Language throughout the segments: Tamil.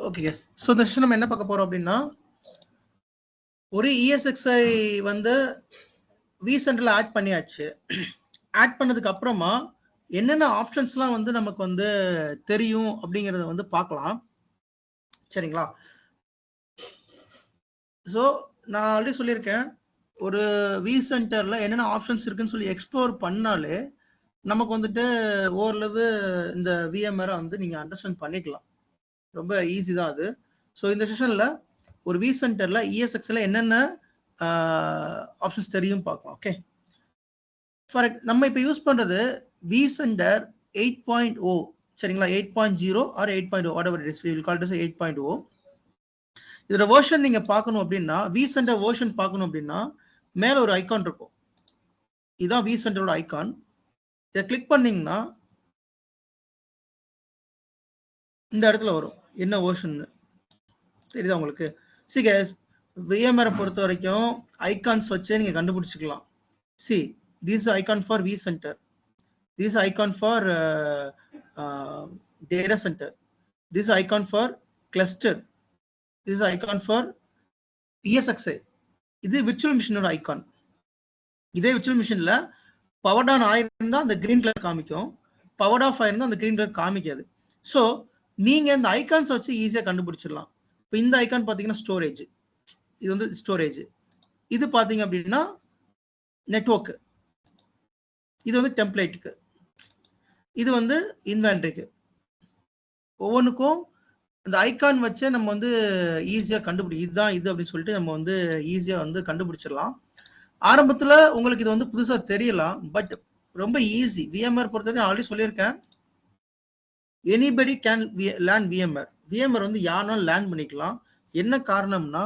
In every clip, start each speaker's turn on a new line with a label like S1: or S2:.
S1: Okay yes. ஸோ இந்த செஷன் நம்ம என்ன பார்க்க போறோம் அப்படின்னா, ஒரு ESXi வந்து vCenterல ஆட் பண்ணியாச்சு. ஆட் பண்ணதுக்கு அப்புறமா என்னென்ன ஆப்ஷன்ஸ்லாம் வந்து நமக்கு வந்து தெரியும் அப்படிங்கிறத வந்து பார்க்கலாம். சரிங்களா? ஸோ நான் ஆல்ரெடி சொல்லியிருக்கேன், ஒரு vCenterல என்னென்ன ஆப்ஷன்ஸ் இருக்குன்னு சொல்லி எக்ஸ்ப்ளோர் பண்ணாலே நமக்கு வந்துட்டு ஓரளவு இந்த VMware வந்து நீங்க அண்டர்ஸ்டாண்ட் பண்ணிக்கலாம். ரொம்ப ஈஸி தான் அது. ஸோ இந்த செஷன்ல ஒரு vCenterல ESXல என்னென்ன ஆப்ஷன்ஸ் தெரியும் பார்க்கலாம். ஓகே, ஃபார் நம்ம இப்போ யூஸ் பண்றது vCenter 8.0 சரிங்களா? 8.0 R 8.0 whatever it is, we will call it as 8.0. இதோட வெர்ஷன் நீங்க பார்க்கணும் அப்படின்னா, vCenter வெர்ஷன் பார்க்கணும் அப்படின்னா மேல ஒரு ஐகான் இருக்கும். இதுதான் vCenterோட ஐகான். இதை கிளிக் பண்ணீங்கன்னா இந்த இடத்துல வரும் என்ன வெர்ஷன் தெரியுதா உங்களுக்கு? See guys, VMware பொறுத்த வரைக்கும் ஐகான்ஸ் வச்சே நீங்க கண்டுபிடிச்சிக்கலாம். See, this is icon for vCenter, this is icon for data center, this is icon for cluster, this is icon for ESXi. இது விர்ச்சுவல் மிஷினோட ஐகான். இதே விர்ச்சுவல் மிஷின்ல பவர்ட் ஆன் ஆயிருந்தா அந்த கிரீன் கலர் காமிக்கும், பவர்ட் ஆஃப் ஆயிருந்தா அந்த கிரீன் கலர் காமிக்காது. ஸோ நீங்க இந்த ஐகான்ஸ் வச்சு ஈஸியா கண்டுபிடிச்சிடலாம். இப்போ இந்த ஐகான் பார்த்தீங்கன்னா ஸ்டோரேஜ், இது வந்து ஸ்டோரேஜ். இது பார்த்தீங்க அப்படின்னா நெட்வொர்க், இது வந்து டெம்ப்ளேட்டுக்கு, இது வந்து இன்வென்ட்ரிக்கு. ஒவ்வொன்றுக்கும் இந்த ஐகான் வச்சே நம்ம வந்து ஈஸியாக இதுதான் இது அப்படின்னு சொல்லிட்டு நம்ம வந்து ஈஸியாக வந்து கண்டுபிடிச்சிடலாம். ஆரம்பத்தில் உங்களுக்கு இது வந்து புதுசாக தெரியலாம், பட் ரொம்ப ஈஸி. VMware பொறுத்தவரைக்கும் ஆல்ரெடி சொல்லியிருக்கேன், anybody can learn VMware. VMware வந்து யாருனாலும் லேர்ன் பண்ணிக்கலாம். என்ன காரணம்னா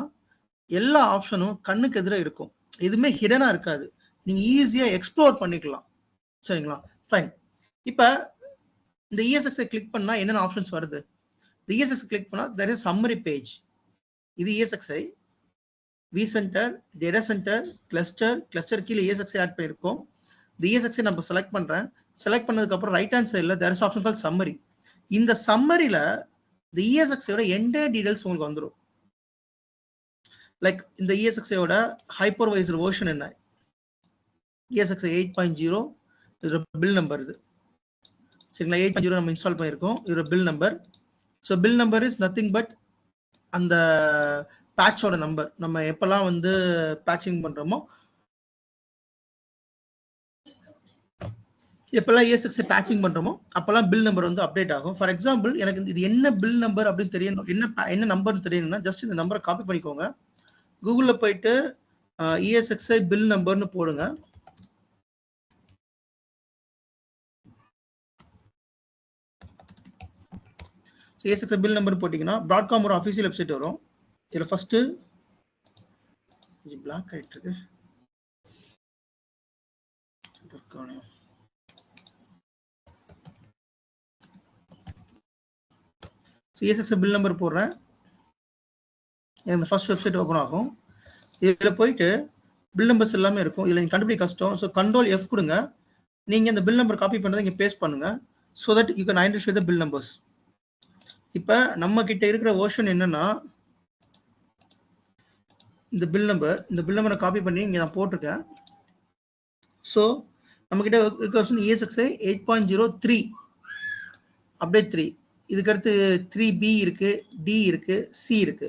S1: எல்லா ஆப்ஷனும் கண்ணுக்கு எதிராக இருக்கும், எதுவுமே ஹிடனாக இருக்காது, நீங்கள் ஈஸியாக எக்ஸ்ப்ளோர் பண்ணிக்கலாம். சரிங்களா? ஃபைன். இப்போ இந்த ESXi கிளிக் பண்ணால் என்னென்ன ஆப்ஷன்ஸ் வருது? இந்த ESXi கிளிக் பண்ணால் there is summary பேஜ். இது ESXi, vCenter, data center, cluster கீழே ESXi ஆட் பண்ணியிருக்கோம். இந்த ESXi நம்ம செலக்ட் பண்ணுறேன். செலக்ட் பண்ணதுக்கப்புறம் ரைட் ஹேண்ட் சைடில் there is option call summary. இந்த சம்மரியில் இந்த ESXiயோட என்டையர் டீடைல்ஸ் உங்களுக்கு வந்துடும். லைக் இந்த ESXiயோட ஹைப்பர்வைசர் வெர்ஷன் என்ன, ESXi 8.0, இதோட பில் நம்பர் இது. சரிங்களா? 8.0 நம்ம இன்ஸ்டால் பண்ணியிருக்கோம், இதோட bill number. So bill number is nothing but அந்த பேட்சோட நம்பர். நம்ம எப்பெல்லாம் வந்து பேட்சிங் பண்றோமோ, எப்பெல்லாம் ESXi பேட்சிங் பண்றோமோ அப்பெல்லாம் பில் நம்பர் வந்து அப்டேட் ஆகும். ஃபார் எக்ஸாம்பிள், எனக்கு இது என்ன பில் நம்பர் அப்படின்னு தெரியணும், என்ன நம்பர்னு தெரியணும்னா ஜஸ்ட் இந்த நம்பரை காப்பி பண்ணிக்கோங்க. கூகுளில் போயிட்டு ESXi பில் நம்பர்னு போடுங்க. ESXi பில் நம்பர் போட்டிங்கன்னா Broadcom ஒரு அஃபிஷியல் வெப்சைட் வரும். இதில் ஃபர்ஸ்ட்டு பிளாக் ஆகிட்டு இருக்கு. ESXi பில் நம்பர் போடுறேன், இந்த ஃபர்ஸ்ட் வெப்சைட் ஓப்பன் ஆகும். இதில் போயிட்டு பில் நம்பர்ஸ் எல்லாமே இருக்கும். இதில் நீங்கள் கண்டுபிடிக்க கஷ்டம். ஸோ Ctrl F கொடுங்க. நீங்கள் இந்த பில் நம்பர் காப்பி பண்ணுறதை இங்கே பேஸ்ட் பண்ணுங்க. So that you can identify the bill numbers. இப்போ நம்ம கிட்ட இருக்கிற வெர்ஷன் என்னன்னா இந்த பில் நம்பரை காப்பி பண்ணி இங்கே நான் போட்டிருக்கேன். ஸோ நம்ம கிட்ட இருக்க வெர்ஷன் ESXi 8.03 அப்டேட் 3. இதுக்கடுத்து 3B இருக்கு, D இருக்கு, C இருக்கு.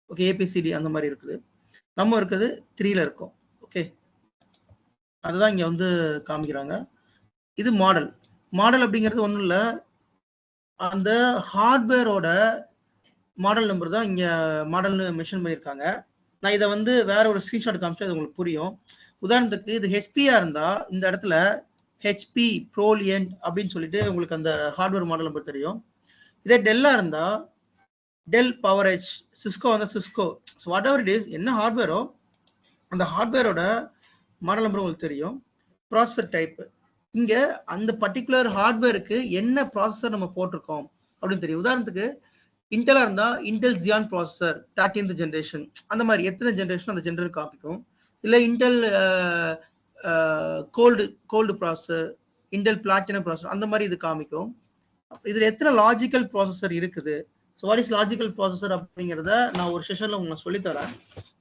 S1: ஓகே, APCD அந்த மாதிரி இருக்குது. நம்ம இருக்கிறது 3ல இருக்கும். ஓகே, அதுதான் இங்கே வந்து காமிக்கிறாங்க. இது மாடல் அப்படிங்கிறது ஒன்றும் இல்லை, அந்த ஹார்ட்வேரோட மாடல் நம்பர் தான் இங்கே மாடல்னு மென்ஷன் பண்ணியிருக்காங்க. நான் இதை வந்து வேற ஒரு ஸ்க்ரீன்ஷாட் காமிச்சா அது உங்களுக்கு புரியும். உதாரணத்துக்கு இது ஹெச்பியா இருந்தா இந்த இடத்துல ஹெச்பி ப்ரோலியன்ட் அப்படின்னு சொல்லிட்டு உங்களுக்கு அந்த ஹார்ட்வேர் மாடல் நம்பர் தெரியும். இதே டெல்லா இருந்தா டெல் பவரேஜ், சிஸ்கோ வந்தா Cisco. So what ever it is, என்ன ஹார்ட்வேரோ அந்த ஹார்ட்வேரோட மாடல் நம்பர் உங்களுக்கு தெரியும். ப்ராசஸர் டைப், இங்கே அந்த பர்டிகுலர் ஹார்ட்வேருக்கு என்ன ப்ராசஸர் நம்ம போட்டிருக்கோம் அப்படின்னு தெரியும். உதாரணத்துக்கு இன்டெலாக இருந்தால் Intel Ziyan processor 13th generation, அந்த மாதிரி எத்தனை ஜென்ரேஷன் அந்த ஜென்ரேட் காமிக்கும். இல்லை Intel gold processor, Intel platinum processor, அந்த மாதிரி இது காமிக்கும். இதில் எத்தனை லாஜிக்கல் ப்ராசஸர் இருக்குது, so what is logical processor அப்படிங்கிறத நான் ஒரு செஷனில் உங்களுக்கு சொல்லித்தரேன்.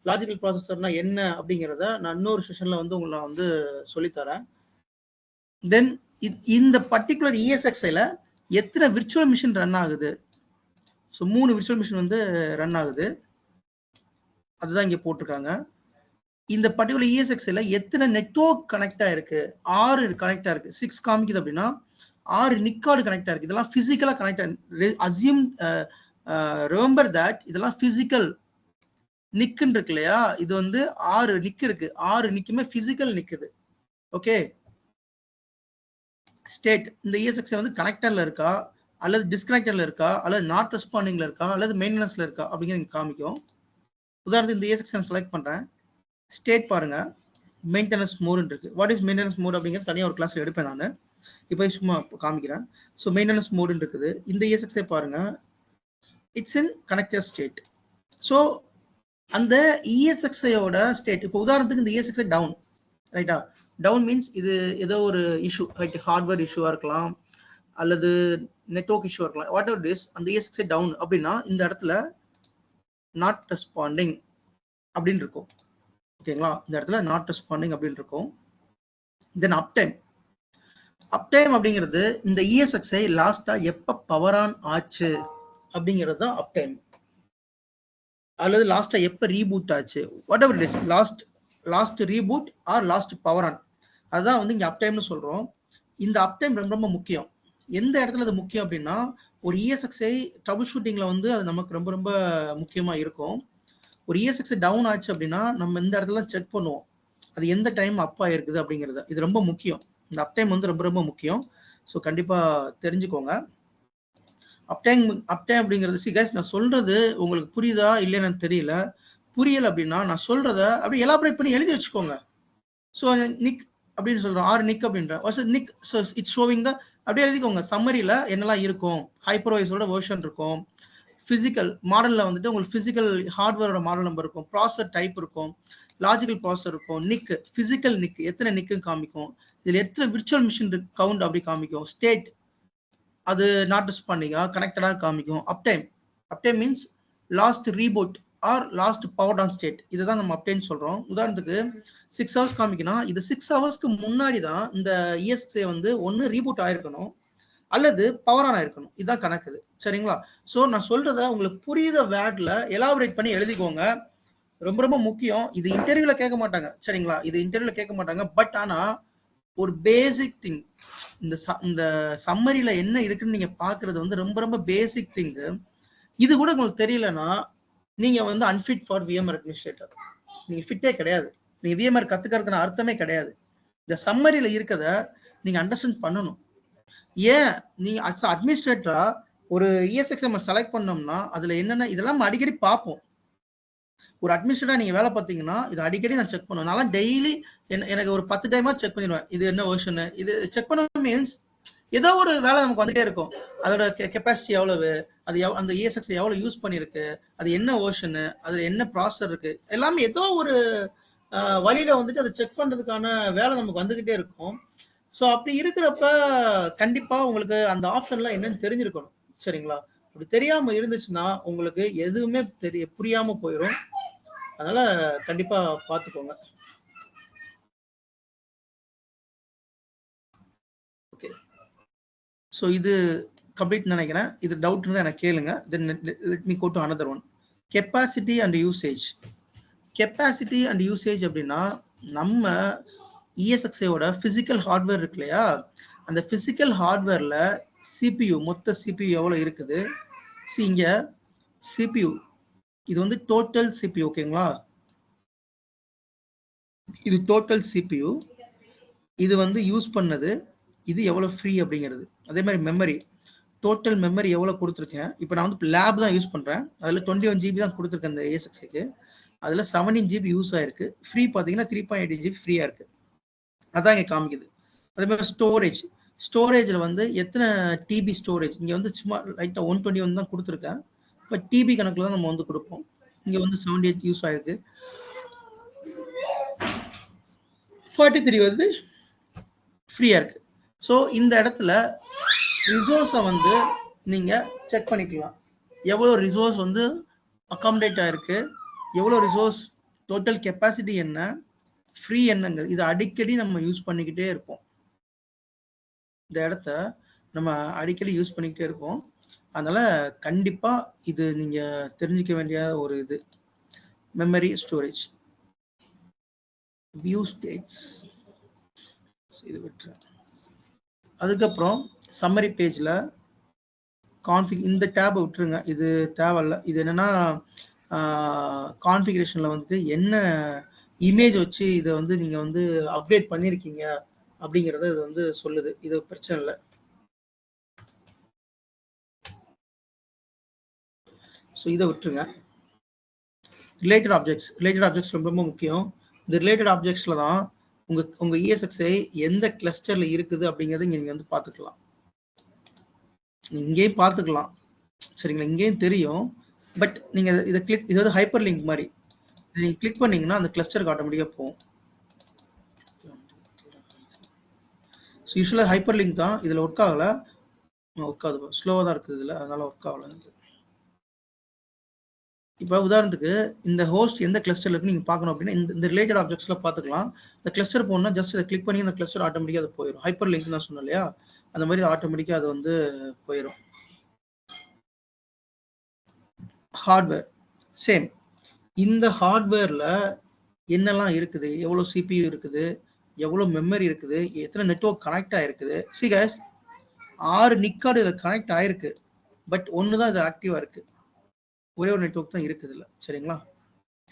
S1: லாஜிக்கல் ப்ராசஸர்னா என்ன அப்படிங்கிறத நான் இன்னொரு செஷனில் வந்து உங்களை வந்து சொல்லித்தரேன். தென் இந்த பர்டிகுலர் இஎஸ்எக்ஸ்ஐல எத்தனை விர்ச்சுவல் மிஷின் ரன் ஆகுது? ஸோ 3 விர்ச்சுவல் மிஷின் வந்து ரன் ஆகுது, அதுதான் இங்கே போட்டிருக்காங்க. இந்த பர்டிகுலர் இஎஸ்எக்ஸ்ஐல எத்தனை நெட்வொர்க் கனெக்ட் ஆயிருக்கு? 6 கனெக்ட் ஆயிருக்கு. 6 காமிக்குது அப்படின்னா 6 நிக்கார்டு கனெக்ட் ஆயிருக்கு. இதெல்லாம் பிசிக்கலா கனெக்ட் ஆயிருக்கு. அசியூம் ரிமெம்பர் தட் இதெல்லாம் பிசிக்கல் நிக்குன்னு இருக்கு இல்லையா? இது வந்து 6 நிக் இருக்கு. 6 நிக்குமே பிசிக்கல் நிக்குது. ஓகே, ஸ்டேட் இந்த இஎஸ்எக்ஸ்ஐ வந்து கனெக்டர்ல இருக்கா, அல்லது டிஸ்கனெக்டர்ல இருக்கா, அல்லது நாட் ரெஸ்பாண்டிங்ல இருக்கா, அல்லது மெயின்டெனன்ஸ்ல இருக்கா அப்படிங்கிறது காமிக்கும். உதாரணத்துக்கு இந்த இஎஸ்எக்ஸ்ஐ நான் செலக்ட் பண்றேன். ஸ்டேட் பாருங்க, மெயின்டெனன்ஸ் மோட் இருக்கு. வாட் இஸ் மெயின்டெனன்ஸ் மோட் அப்படிங்கிறது தனியாக ஒரு கிளாஸ்ல எடுப்பேன் நான். இப்போ சும்மா காமிக்கிறேன். ஸோ மெயின்டெனன்ஸ் மோட் இருக்குது. இந்த இஎஸ்எக்ஸ்ஐ பாருங்க, it's in connector state. So அந்த இஎஸ்எக்ஸ்ஐயோட ஸ்டேட், இப்போ உதாரணத்துக்கு இந்த இஎஸ்எக்ஸ்ஐ டவுன், ரைட்டா? டவுன் மீன்ஸ் இது ஏதோ ஒரு இஷ்யூ, ரைட்? ஹார்ட்வேர் இஷ்யூவா இருக்கலாம், அல்லது நெட்வொர்க் இஷ்யூவா இருக்கலாம். வாட் எவர் இஸ், அந்த இஎஸ்எக்ஸ்ஐ டவுன் அப்படின்னா இந்த இடத்துல நாட் ரெஸ்பாண்டிங் அப்படின்னு இருக்கும். ஓகேங்களா? இந்த இடத்துல நாட் ரெஸ்பாண்டிங் அப்படின்னு இருக்கும். தென் அப்டைம். அப்டைம் அப்படிங்கிறது இந்த இஎஸ்எக்ஸ்ஐ லாஸ்டா எப்ப பவர் ஆன் ஆச்சு அப்படிங்கிறது தான் அப்டைம், அல்லது லாஸ்டா எப்ப ரீபூட் ஆச்சு, whatever it is, last reboot or last power on, அதுதான் வந்து இங்க அப்டைம்னு சொல்றோம். இந்த அப்டைம் ரொம்ப ரொம்ப முக்கியம். எந்த இடத்துல அது முக்கியம் அப்படின்னா, ஒரு இஎஸ்எக்ஸ்ஐ ட்ரபிள் ஷூட்டிங்ல வந்து அது நமக்கு ரொம்ப ரொம்ப முக்கியமா இருக்கும். ஒரு இஎஸ்எக்ஸ்ஐ டவுன் ஆச்சு அப்படின்னா நம்ம இந்த இடத்துல செக் பண்ணுவோம் அது எந்த டைம் அப் ஆயிருக்குது அப்படிங்கிறது. இது ரொம்ப முக்கியம். இந்த அப்டைம் வந்து ரொம்ப ரொம்ப முக்கியம். ஸோ கண்டிப்பா தெரிஞ்சுக்கோங்க. அப்டைம் அப்படிங்கிறது, சி கைஸ், நான் சொல்றது உங்களுக்கு புரியுதா இல்லைன்னு எனக்கு தெரியல. புரியல அப்படின்னா நான் சொல்றத அப்படியே எலாபரேட் பண்ணி எழுதி வச்சுக்கோங்க. ஸோ நிக் அப்படின்னு சொல்றோம், 6 நிக் அப்படின்ற நிக். ஸோ இட்ஸ் ஷோவிங் த, அப்படியே எழுதிக்கோங்க. சம்மரியில என்னெல்லாம் இருக்கும், ஹைப்பர்வைஸோட வெர்ஷன் இருக்கும், பிசிக்கல் மாடல்ல வந்துட்டு உங்களுக்கு பிசிக்கல் ஹார்ட்வேரோட மாடல் நம்பர் இருக்கும், ப்ராசஸர் டைப் இருக்கும், லாஜிக்கல் ப்ராசஸர் இருக்கும், நிக் பிசிக்கல் நிக் எத்தனை நிக்கு காமிக்கும், இதுல எத்தனை விர்ச்சுவல் மிஷின் கவுண்ட் அப்படி காமிக்கும், ஸ்டேட் அது நாட் ரெஸ்பாண்டிங்கா கனெக்டடா காமிக்கும். Uptime means last reboot or last power down state, இதுதான் நம்ம அப்டைம் சொல்றோம். உதாரணத்துக்கு 6 ஹவர்ஸ் காமிக்கணும், இது 6 ஹவர்ஸ்க்கு முன்னாடி தான் இந்த இஎஸ்எக்ஸ்ஐ வந்து ஒன்னு ரீபூட் ஆயிருக்கணும் அல்லது பவர் ஆன் ஆயிருக்கணும். இதுதான் கணக்குது, சரிங்களா? ஸோ நான் சொல்றத உங்களுக்கு புரியுத வேர்ட்ல எலாபரேட் பண்ணி எழுதிக்கோங்க. ரொம்ப ரொம்ப முக்கியம். இது இன்டர்வியூல கேட்க மாட்டாங்க, சரிங்களா? இது இன்டர்வியூல கேட்க மாட்டாங்க. பட் ஆனா ஒரு பேசிக் திங், இந்த சம்மரியில என்ன இருக்குன்னு நீங்க பாக்குறது வந்து ரொம்ப ரொம்ப பேசிக் திங். இது கூட உங்களுக்கு தெரியலன்னா நீங்க வந்து அன்ஃபிட் ஃபார் விஎம்ஆர் அட்மினிஸ்ட்ரேட்டர், நீங்க ஃபிட்டே கிடையாது. நீங்க விஎம்ஆர் கத்துக்கிறதுன அர்த்தமே கிடையாது. இந்த சம்மரியில இருக்கத நீங்க அண்டர்ஸ்டாண்ட் பண்ணணும். ஏன் நீங்க அட்மினிஸ்ட்ரேட்டரா ஒரு இஎஸ்எக்ஸ் நம்ம செலக்ட் பண்ணோம்னா அதுல என்னென்ன இதெல்லாம் அடிக்கடி பார்ப்போம். ஒரு அட்மினிஸ்ட்ரேட்டரா நீங்க வேலை பார்த்தீங்கன்னா இது அடிக்கடி நான் செக் பண்ணுவேன். நான் டெய்லி எனக்கு ஒரு 10 டைமா செக் பண்ணிடுவேன். இது என்ன வெர்ஷன், இது செக் பண்ண மீன்ஸ் ஏதோ ஒரு வேலை நமக்கு வந்துட்டே இருக்கும். அதோட கெப்பாசிட்டி எவ்வளவு, அது அந்த இஎஸ்எக்ஸ் எவ்வளவு யூஸ் பண்ணிருக்கு, அது என்ன வெர்ஷனு, அதுல என்ன ப்ராசஸர் இருக்கு, எல்லாமே ஏதோ ஒரு வழியில வந்துட்டு அதை செக் பண்றதுக்கான வேலை நமக்கு வந்துகிட்டே இருக்கும். ஸோ அப்படி இருக்கிறப்ப கண்டிப்பா உங்களுக்கு அந்த ஆப்ஷன்லாம் என்னன்னு தெரிஞ்சிருக்கணும், சரிங்களா? அப்படி தெரியாம இருந்துச்சுன்னா உங்களுக்கு எதுவுமே புரியாம போயிடும். அதனால கண்டிப்பா பார்த்துக்கோங்க. ஓகே, ஸோ இது கம்ப்ளீட் நினைக்கிறேன். இது டவுட் இருந்தால் எனக்கு கேளுங்க. Then let me go to another one. Capacity and usage. Capacity and usage அப்படின்னா நம்ம இஎஸ்எக்ஸ்ஐயோட பிசிக்கல் ஹார்ட்வேர் இருக்கு இல்லையா, அந்த பிசிக்கல் ஹார்ட்வேர்ல சிபியு, மொத்த சிபியு எவ்வளவு இருக்குது. இங்க சிபியு இது வந்து டோட்டல் சிபியு, ஓகேங்களா? இது டோட்டல் சிபியு, இது வந்து யூஸ் பண்ணது, இது எவ்வளவு ஃப்ரீ அப்படிங்கிறது. அதே மாதிரி மெமரி, டோட்டல் மெமரி எவ்வளவு கொடுத்துருக்கேன். இப்போ நான் வந்து லேப் தான் யூஸ் பண்றேன், அதுல 21 GB தான் கொடுத்துருக்கேன் இந்த இஎஸ்எக்ஸ்ஐக்கு. அதுல 17 GB யூஸ் ஆயிருக்கு. ஃப்ரீ பாத்தீங்கன்னா 3.8 GB ஃப்ரீயா இருக்கு, அதான் இங்க காமிக்குது. அதே மாதிரி ஸ்டோரேஜ்ல வந்து எத்தனை டிபி ஸ்டோரேஜ், இங்க வந்து சும்மா லைட்டா 121 தான் கொடுத்துருக்கேன். இப்போ டிபி கணக்குல தான் நம்ம வந்து கொடுப்போம். இங்க வந்து 78 யூஸ் ஆயிருக்கு, 43 வந்து ஃப்ரீயா இருக்கு. ஸோ இந்த இடத்துல ரிசோர்ஸை வந்து நீங்க செக் பண்ணிக்கலாம். எவ்வளோ ரிசோர்ஸ் வந்து அகாமடேட் ஆயிருக்கு, எவ்வளோ ரிசோர்ஸ், டோட்டல் கெப்பாசிட்டி என்ன, ஃப்ரீ என்னங்க, இதை அடிக்கடி நம்ம யூஸ் பண்ணிக்கிட்டே இருப்போம். இந்த இடத்த நம்ம அடிக்கடி யூஸ் பண்ணிக்கிட்டே இருப்போம். அதனால கண்டிப்பா இது நீங்க தெரிஞ்சுக்க வேண்டிய ஒரு இது. மெமரி ஸ்டோரேஜ், வியூ ஸ்டேட்ஸ், இது விட்டுறேன். அதுக்கப்புறம் சம்மரி பேஜ்ல கான்ஃபிக், இந்த டேபை விட்டுருங்க, இது தேவையில்ல. இது என்னன்னா கான்ஃபிகரேஷன்ல வந்துட்டு என்ன இமேஜ் வச்சு இதை வந்து நீங்க வந்து அப்டேட் பண்ணியிருக்கீங்க அப்படிங்கிறத இது வந்து சொல்லுது. இது பிரச்சனை இல்லை. ஸோ இதை விட்டுருங்க. ரிலேட்டட் ஆப்ஜெக்ட்ஸ் ரொம்ப ரொம்ப முக்கியம். இந்த ரிலேட்டட் ஆப்ஜெக்ட்ஸ்ல தான் உங்க ESXi எந்த கிளஸ்டர்ல இருக்குது அப்படிங்கறத நீங்க வந்து பார்த்துக்கலாம். இங்கேயும் பார்த்துக்கலாம், சரிங்களா? இங்கேயும் தெரியும். பட் நீங்க இதை கிளிக், இது வந்து ஹைப்பர் லிங்க் மாதிரி, நீங்க கிளிக் பண்ணீங்கன்னா அந்த கிளஸ்டருக்கு ஆட்டோமேட்டிக்கா போகும். யூஸ்வலாக ஹைப்பர் லிங்க் தான் இதுல ஒர்க் ஆகல, ஒர்க் ஆகுது, ஸ்லோவாக தான் இருக்குது இதுல, அதனால ஒர்க் ஆகல. இப்போ உதாரணத்துக்கு இந்த ஹோஸ்ட் எந்த கிளஸ்டர்ல இருக்கு நீங்க பார்க்கணும் அப்படின்னா இந்த ரிலேட்டட் ஆப்ஜெக்ட்ஸ்ல பார்த்துக்கலாம். இந்த கிளஸ்டர் போகணும்னா ஜஸ்ட் இதை கிளிக் பண்ணி அந்த கிளஸ்டர் ஆட்டோமேட்டிக்கா அது போயிடும். ஹைப்பர் லிங்க் நான் சொன்னேன் இல்லையா, அந்த மாதிரி ஆட்டோமேட்டிக்கா அது வந்து போயிடும். Hardware same. இந்த ஹார்ட்வேர்ல என்னெல்லாம் இருக்குது, எவ்வளவு CPU இருக்குது, எவ்வளவு மெமரி இருக்குது, எத்தனை நெட்வொர்க் கனெக்ட் ஆயிருக்குது. See guys, 6 நிக்கார்டு இதில் கனெக்ட் ஆயிருக்கு. பட் ஒன்று தான் இது ஆக்டிவா இருக்கு, ஒரே ஒரு நெட்வொர்க் தான் இருக்குது இல்லை, சரிங்களா?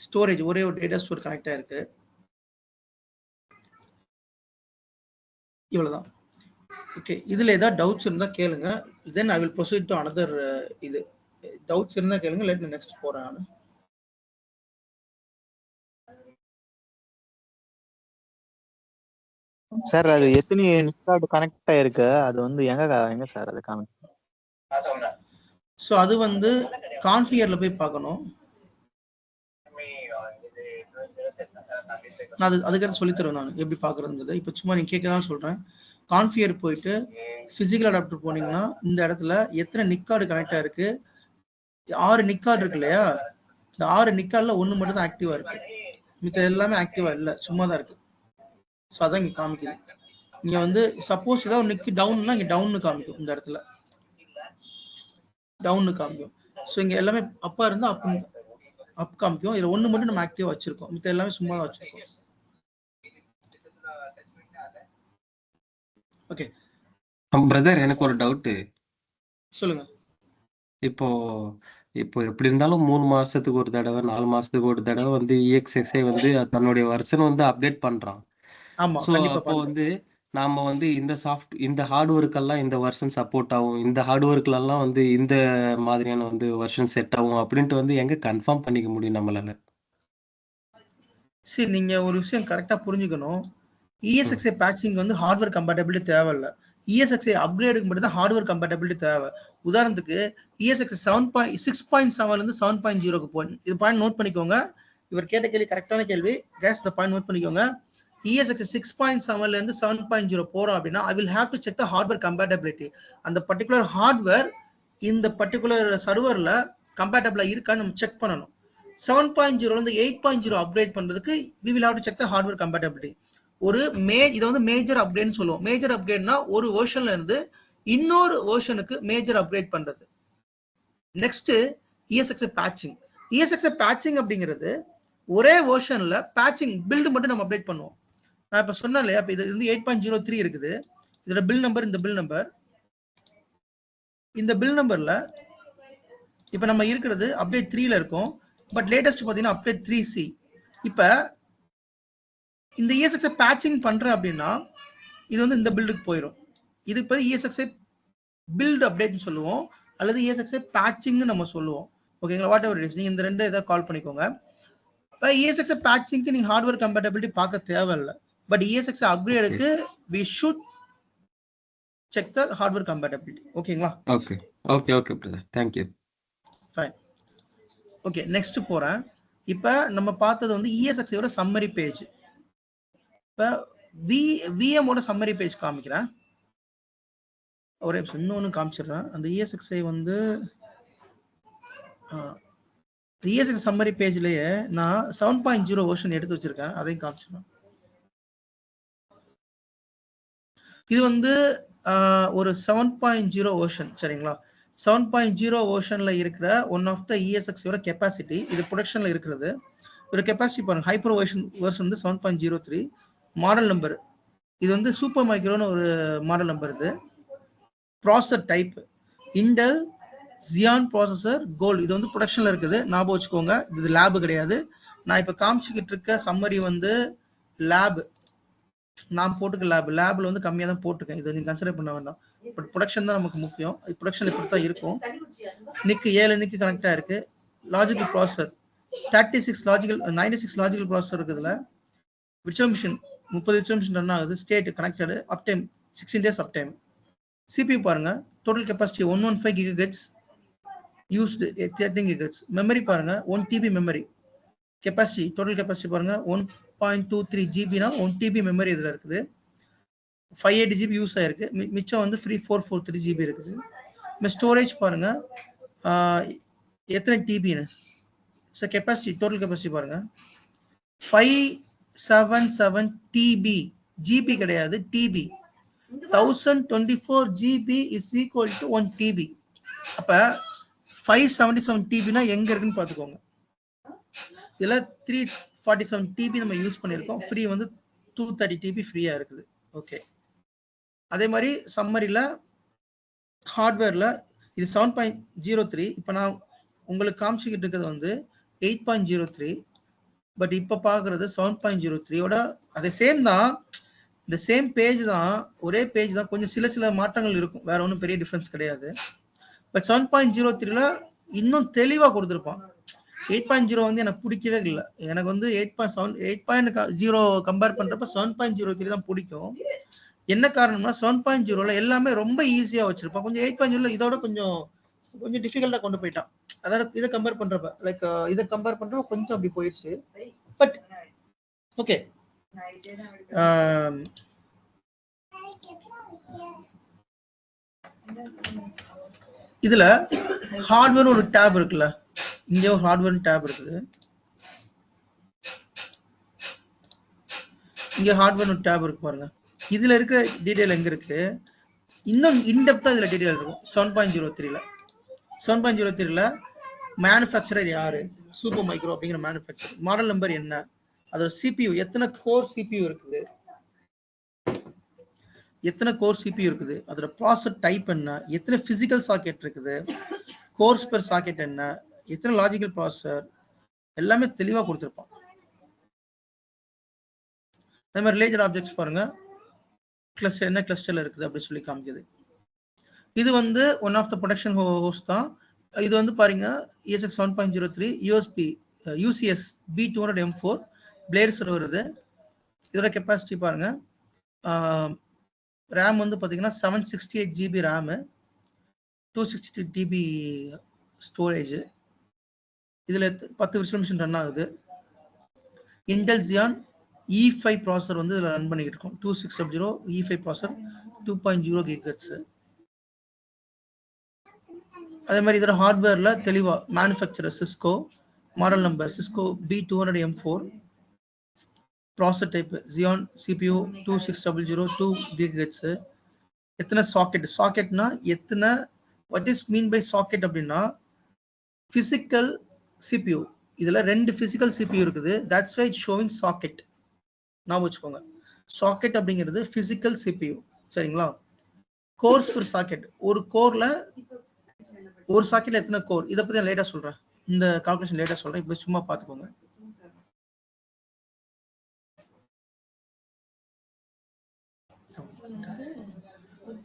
S1: ஸ்டோரேஜ் ஒரே ஒரு டேட்டா ஸ்டோர் கனெக்ட் ஆயிருக்கு, இவ்வளவுதான். ஓகே, இதுல ஏதாவது டவுட்ஸ் இருந்தா கேளுங்க, then I will proceed to another. இது டவுட்ஸ் இருந்தா கேளுங்க, லெட் மீ நெக்ஸ்ட் போறேன் நான்.
S2: சார் அது எத்தனை நிக்கார்டு கனெக்ட் ஆயிருக்கு, அது வந்து எங்க சார் அது காமி?
S1: ஸோ அது வந்து கான்ஃபிகர்ல போய் பார்க்கணும். அது அதுக்காக சொல்லி தருவேன் நான் எப்படி பார்க்குறதுங்கிறது. இப்போ சும்மா நீங்க கேட்கதான் சொல்றேன். கான்ஃபிகர் போயிட்டு பிசிக்கல் அடாப்டர் போனீங்கன்னா இந்த இடத்துல எத்தனை நிக்கார்டு கனெக்ட் ஆயிருக்கு, 6 நிக்கார்டு இருக்கு இல்லையா, இந்த 6 நிக்கார்ல ஒன்று மட்டும் தான் ஆக்டிவா இருக்கு, மித்த எல்லாமே ஆக்டிவா இல்லை, சும்மா தான் இருக்கு. ஸோ அதான் இங்கே காமிக்குது. இங்க வந்து சப்போஸ் ஏதாவது நிக்கு டவுன்னா இங்க டவுன்னு காமிக்கும், இந்த இடத்துல டவுன்னு காமிக்கும். ஸோ இங்க எல்லாமே அப்பா இருந்தா அப் காமிக்கும். இதுல ஒன்று மட்டும் நம்ம ஆக்டிவா வச்சிருக்கோம், மித்த எல்லாமே சும்மா தான் வச்சிருக்கோம். ஓகே
S3: பிரதர், எனக்கு ஒரு டவுட்டு.
S1: சொல்லுங்க.
S3: இப்போ இப்போ எப்படி இருந்தாலும் 3 மாசத்துக்கு ஒரு தடவை, 4 மாசத்துக்கு ஒரு தடவை வந்து EXXI வந்து தன்னுடைய வெர்ஷன் வந்து அப்டேட் பண்றான்.
S1: ஆமா,
S3: ஸோ
S1: கண்டிப்பா
S3: அப்போ
S1: பண்ணலாம்.
S3: வந்து நாம வந்து இந்த ஹார்ட்வேர்க்கெல்லாம் இந்த வெர்ஷன் சப்போர்ட் ஆகும், இந்த ஹார்ட்வேர்க்கெல்லாம் வந்து இந்த மாதிரியான வந்து வெர்ஷன் செட் ஆகும் அப்படின்ட்டு வந்து எங்க கன்ஃபார்ம் பண்ணிக்க முடியும் நம்மளால?
S1: சரி, நீங்க ஒரு விஷயம் கரெக்டா புரிஞ்சுக்கணும். ESXi பேட்சிங் வந்து ஹார்ட்வேர் கம்பேட்டபிலிட்டி தேவையில்ல. ESXi அப்கிரேடுக்கு மட்டும் தான் ஹார்ட்வேர் கம்பேட்டபிலிட்டி தேவை. உதாரணத்துக்கு ESXi 6.7 இருந்து 7.0க்கு போய் இது பாயிண்ட் நோட் பண்ணிக்கோங்க. இவர் கேட்ட கேள்வி கரெக்டான கேள்வி. கேஸ் இந்த பாயிண்ட் நோட் பண்ணிக்கோங்க. ESXi 6.7ல இருந்து 7.0 போறோம் அப்படின்னா I will have to check the hardware compatibility. அந்த பர்டிகுலர் ஹார்ட்வேர் இந்த பர்டிகுலர் சர்வர்ல கம்பேட்டபிளா இருக்கான்னு நம்ம செக் பண்ணணும். 7.0 இருந்து 8.0 அப்கிரேட் பண்றதுக்கு we will have to check the hardware compatibility. ஒரு இதை வந்து மேஜர் அப்கிரேட்னு சொல்லுவோம். மேஜர் அப்கிரேட்னா ஒரு வெர்ஷன்ல இருந்து இன்னொரு வெர்ஷனுக்கு மேஜர் அப்கிரேட் பண்றது. Next ESXi patching. ESXi patching அப்படிங்கிறது ஒரே வெர்ஷன்ல பேட்சிங் பில்டு மட்டும் நம்ம அப்டேட் பண்ணுவோம். நான் இப்ப சொன்னேன் இல்லையா, இது வந்து 8.03 இருக்குது, இதோட பில் நம்பர், இந்த பில் நம்பர், இந்த பில் நம்பர்ல இப்ப நம்ம இருக்கிறது அப்டேட் 3ல இருக்கும். பட் லேட்டஸ்ட் பாத்தீங்கன்னா அப்டேட் 3C. இப்ப இந்த ESXi பேட்சிங் பண்றேன் அப்படின்னா இது வந்து இந்த பில்டுக்கு போயிடும். இது இப்போ ESXi பில்ட் அப்டேட்னு சொல்லுவோம், அல்லது ESXi பேட்சிங்னு நம்ம சொல்லுவோம். ஓகேங்களா? வாட் எவர் இட் இஸ், நீங்க இந்த ரெண்டு ஏதாவது கால் பண்ணிக்கோங்க. இப்போ ESXi பேட்சிங்க்கு நீங்க ஹார்ட்வேர் கம்பேட்டபிலிட்டி பார்க்க தேவையில்லை. But ESXi அப்கிரேடுக்கு we should check the hardware compatibility. ஓகேங்களா?
S3: Okay okay okay brother, thank you.
S1: Fine. Okay, next போறேன். இப்போ நம்ம பார்த்தது வந்து ESXi ஓட சம்மரி பேஜ். இப்போ VM ஓட சம்மரி பேஜ் காமிக்கிறேன். ஒரே இன்னொன்று காமிச்சிடுறேன். அந்த ESXi வந்து ESX சம்மரி பேஜ்லயே நான் 7.0 வெர்ஷன் எடுத்து வச்சிருக்கேன், அதையும் காமிச்சிடலாம். இது வந்து ஒரு 7.0 வெர்ஷன், சரிங்களா? 7.0 வெர்ஷன்ல இருக்கிற ஒன் ஆஃப் த ESXயோட கெப்பாசிட்டி, இது ப்ரொடக்ஷன்ல இருக்கிறது. ஒரு கெப்பாசிட்டி பாருங்க, ஹைப்பர் வெர்ஷன் வந்து 7.03, மாடல் நம்பர் இது வந்து சூப்பர் மைக்ரோன்னு ஒரு மாடல் நம்பர். இது processor type Intel Xeon processor gold, இது வந்து ப்ரொடக்ஷன்ல இருக்குது, ஞாபகம் வச்சுக்கோங்க. இது லேபு கிடையாது. நான் இப்போ காமிச்சிக்கிட்டு இருக்க சம்மரி வந்து லேபு, நான் போட்டுக்க லேபில் வந்து கம்மியாக தான் போட்டுக்கேன், இதை நீங்கள் கன்சிடர் பண்ண வேண்டாம். பட் ப்ரொடக்ஷன் தான் நமக்கு முக்கியம். ப்ரொடக்ஷன் இப்படி தான் இருக்கும். நிக்கு 7 நிக்கு கனெக்டாக இருக்கு. லாஜிக்கல் ப்ராசஸர் 96 லாஜிக்கல் ப்ராசஸர் இருக்குதுல. Virtual machine 30 virtual machine run ஆகுது. State connected, up time 16 days up time. CPU பாருங்க, total capacity 115 GHz, used 13 GHz. Memory பாருங்க 1 TB memory. Capacity total capacity பாருங்க 1.23 GB, 1 TB மெமரி இதில் இருக்குது. 580 GB யூஸ் ஆயிருக்கு, மிச்சம் வந்து ஃப்ரீ 443 GB இருக்குது. ஸ்டோரேஜ் பாருங்க எத்தனை TBன்னு. ஸோ கெப்பாசிட்டி டோட்டல் கெப்பாசிட்டி பாருங்க 577 TB, GB கிடையாது, TB. 1024 GB is equal to 1 TB. அப்ப 577 TBனா எங்க இருக்குன்னு பார்த்துக்கோங்க. இதுல 347 TB நம்ம யூஸ் பண்ணியிருக்கோம், ஃப்ரீ வந்து 230 TB ஃப்ரீயா இருக்குது. ஓகே, அதே மாதிரி சம்மரியில் ஹார்ட்வேர்ல இது 7.03. இப்போ நான் உங்களுக்கு காமிச்சிக்கிட்டு இருக்கிறது வந்து 8.03, பட் இப்போ பார்க்குறது 7.03யோட அதே சேம் தான், இந்த சேம் பேஜ் தான், ஒரே பேஜ் தான், கொஞ்சம் சில மாற்றங்கள் இருக்கும், வேற ஒன்றும் பெரிய டிஃப்ரென்ஸ் கிடையாது. பட் 7.03ல இன்னும் தெளிவாக கொடுத்துருப்பான். 8.0 வந்து எனக்கு பிடிக்கவே இல்லை. எனக்கு வந்து 8.0 கம்பேர் பண்ணுறப்ப 7.03 தான் பிடிக்கும். என்ன காரணம்னா 7.0ல எல்லாமே ரொம்ப ஈஸியாக வச்சிருப்பான். கொஞ்சம் 8.0ல இதோட கொஞ்சம் டிஃபிகல்ட்டாக கொண்டு போயிட்டான். அதாவது இதை கம்பேர் பண்ணுறப்ப, லைக் இதை கம்பேர் பண்ணுறப்ப கொஞ்சம் அப்படி போயிடுச்சு. பட் ஓகே, இதுல ஹார்ட்வேர் ஒரு டேப் இருக்குல்ல, இங்க ஒரு ஹார்ட்வேர் டேப் இருக்குது, இங்க ஹார்ட்வேர் ஒரு டேப் இருக்கு பாருங்க. இதுல இருக்கிற டீடைல் எங்க இருக்கு, இன்னும் இன்டெப்தா இதுல டீடைல் இருக்கும். 7.03ல மேனுஃபேக்சரர் யாரு, சூப்பர் மைக்ரோ அப்படிங்கிற மேனுஃபேக்சரர், மாடல் நம்பர் என்ன, அதோட CPU எத்தனை கோர் CPU இருக்குது, அதோட ப்ராசஸர் டைப் என்ன, எத்தனை பிசிக்கல் சாக்கெட் இருக்குது, கோர்ஸ் பெர் சாக்கெட் என்ன, எத்தனை லாஜிக்கல் ப்ராசஸர், எல்லாமே தெளிவாக கொடுத்துருப்பான். அதே மாதிரி ரிலேட்டட் ஆப்ஜெக்ட்ஸ் பாருங்க, கிளஸ்டர் என்ன கிளஸ்டர்ல இருக்குது அப்படின்னு சொல்லி காமிக்குது. இது வந்து one of the production host தான். இது வந்து பாருங்க ESX 7.03 UCS B200M4 blade server. இதோட கெப்பாசிட்டி பாருங்க, ரேம் வந்து பார்த்தீங்கன்னா 768 GB ரேமு, 262 TB ஸ்டோரேஜ். இதில் 10 விர்ச்சுவல் மிஷின் ரன் ஆகுது. இன்டெல் Xeon E5 ப்ராசஸர் வந்து இதில் ரன் பண்ணிக்கிட்டு இருக்கோம். 2670 E5 ப்ராசஸர் 2.0 GHz. அதே மாதிரி இதோட ஹார்ட்வேரில் தெளிவாக manufacturer Cisco, model number Cisco B200M4, processor type Xeon, CPU 2600 2 GHz. எத்தனை சாக்கெட்னா எத்தனை, what is mean by socket அப்படின்னா பிசிக்கல் CPU. இதில் 2 பிசிக்கல் CPU இருக்குது, that's why it's showing socket. நான் வச்சுக்கோங்க, சாக்கெட் அப்படிங்கிறது பிசிக்கல் CPU, சரிங்களா? கோர்ஸ் பெர் சாக்கெட், ஒரு கோர்ல ஒரு சாக்கெட்ல எத்தனை கோர், இதை பத்தி லேட்டா சொல்றேன், இந்த கால்குலேஷன் லேட்டா சொல்றேன், இப்போ சும்மா பார்த்துக்கோங்க.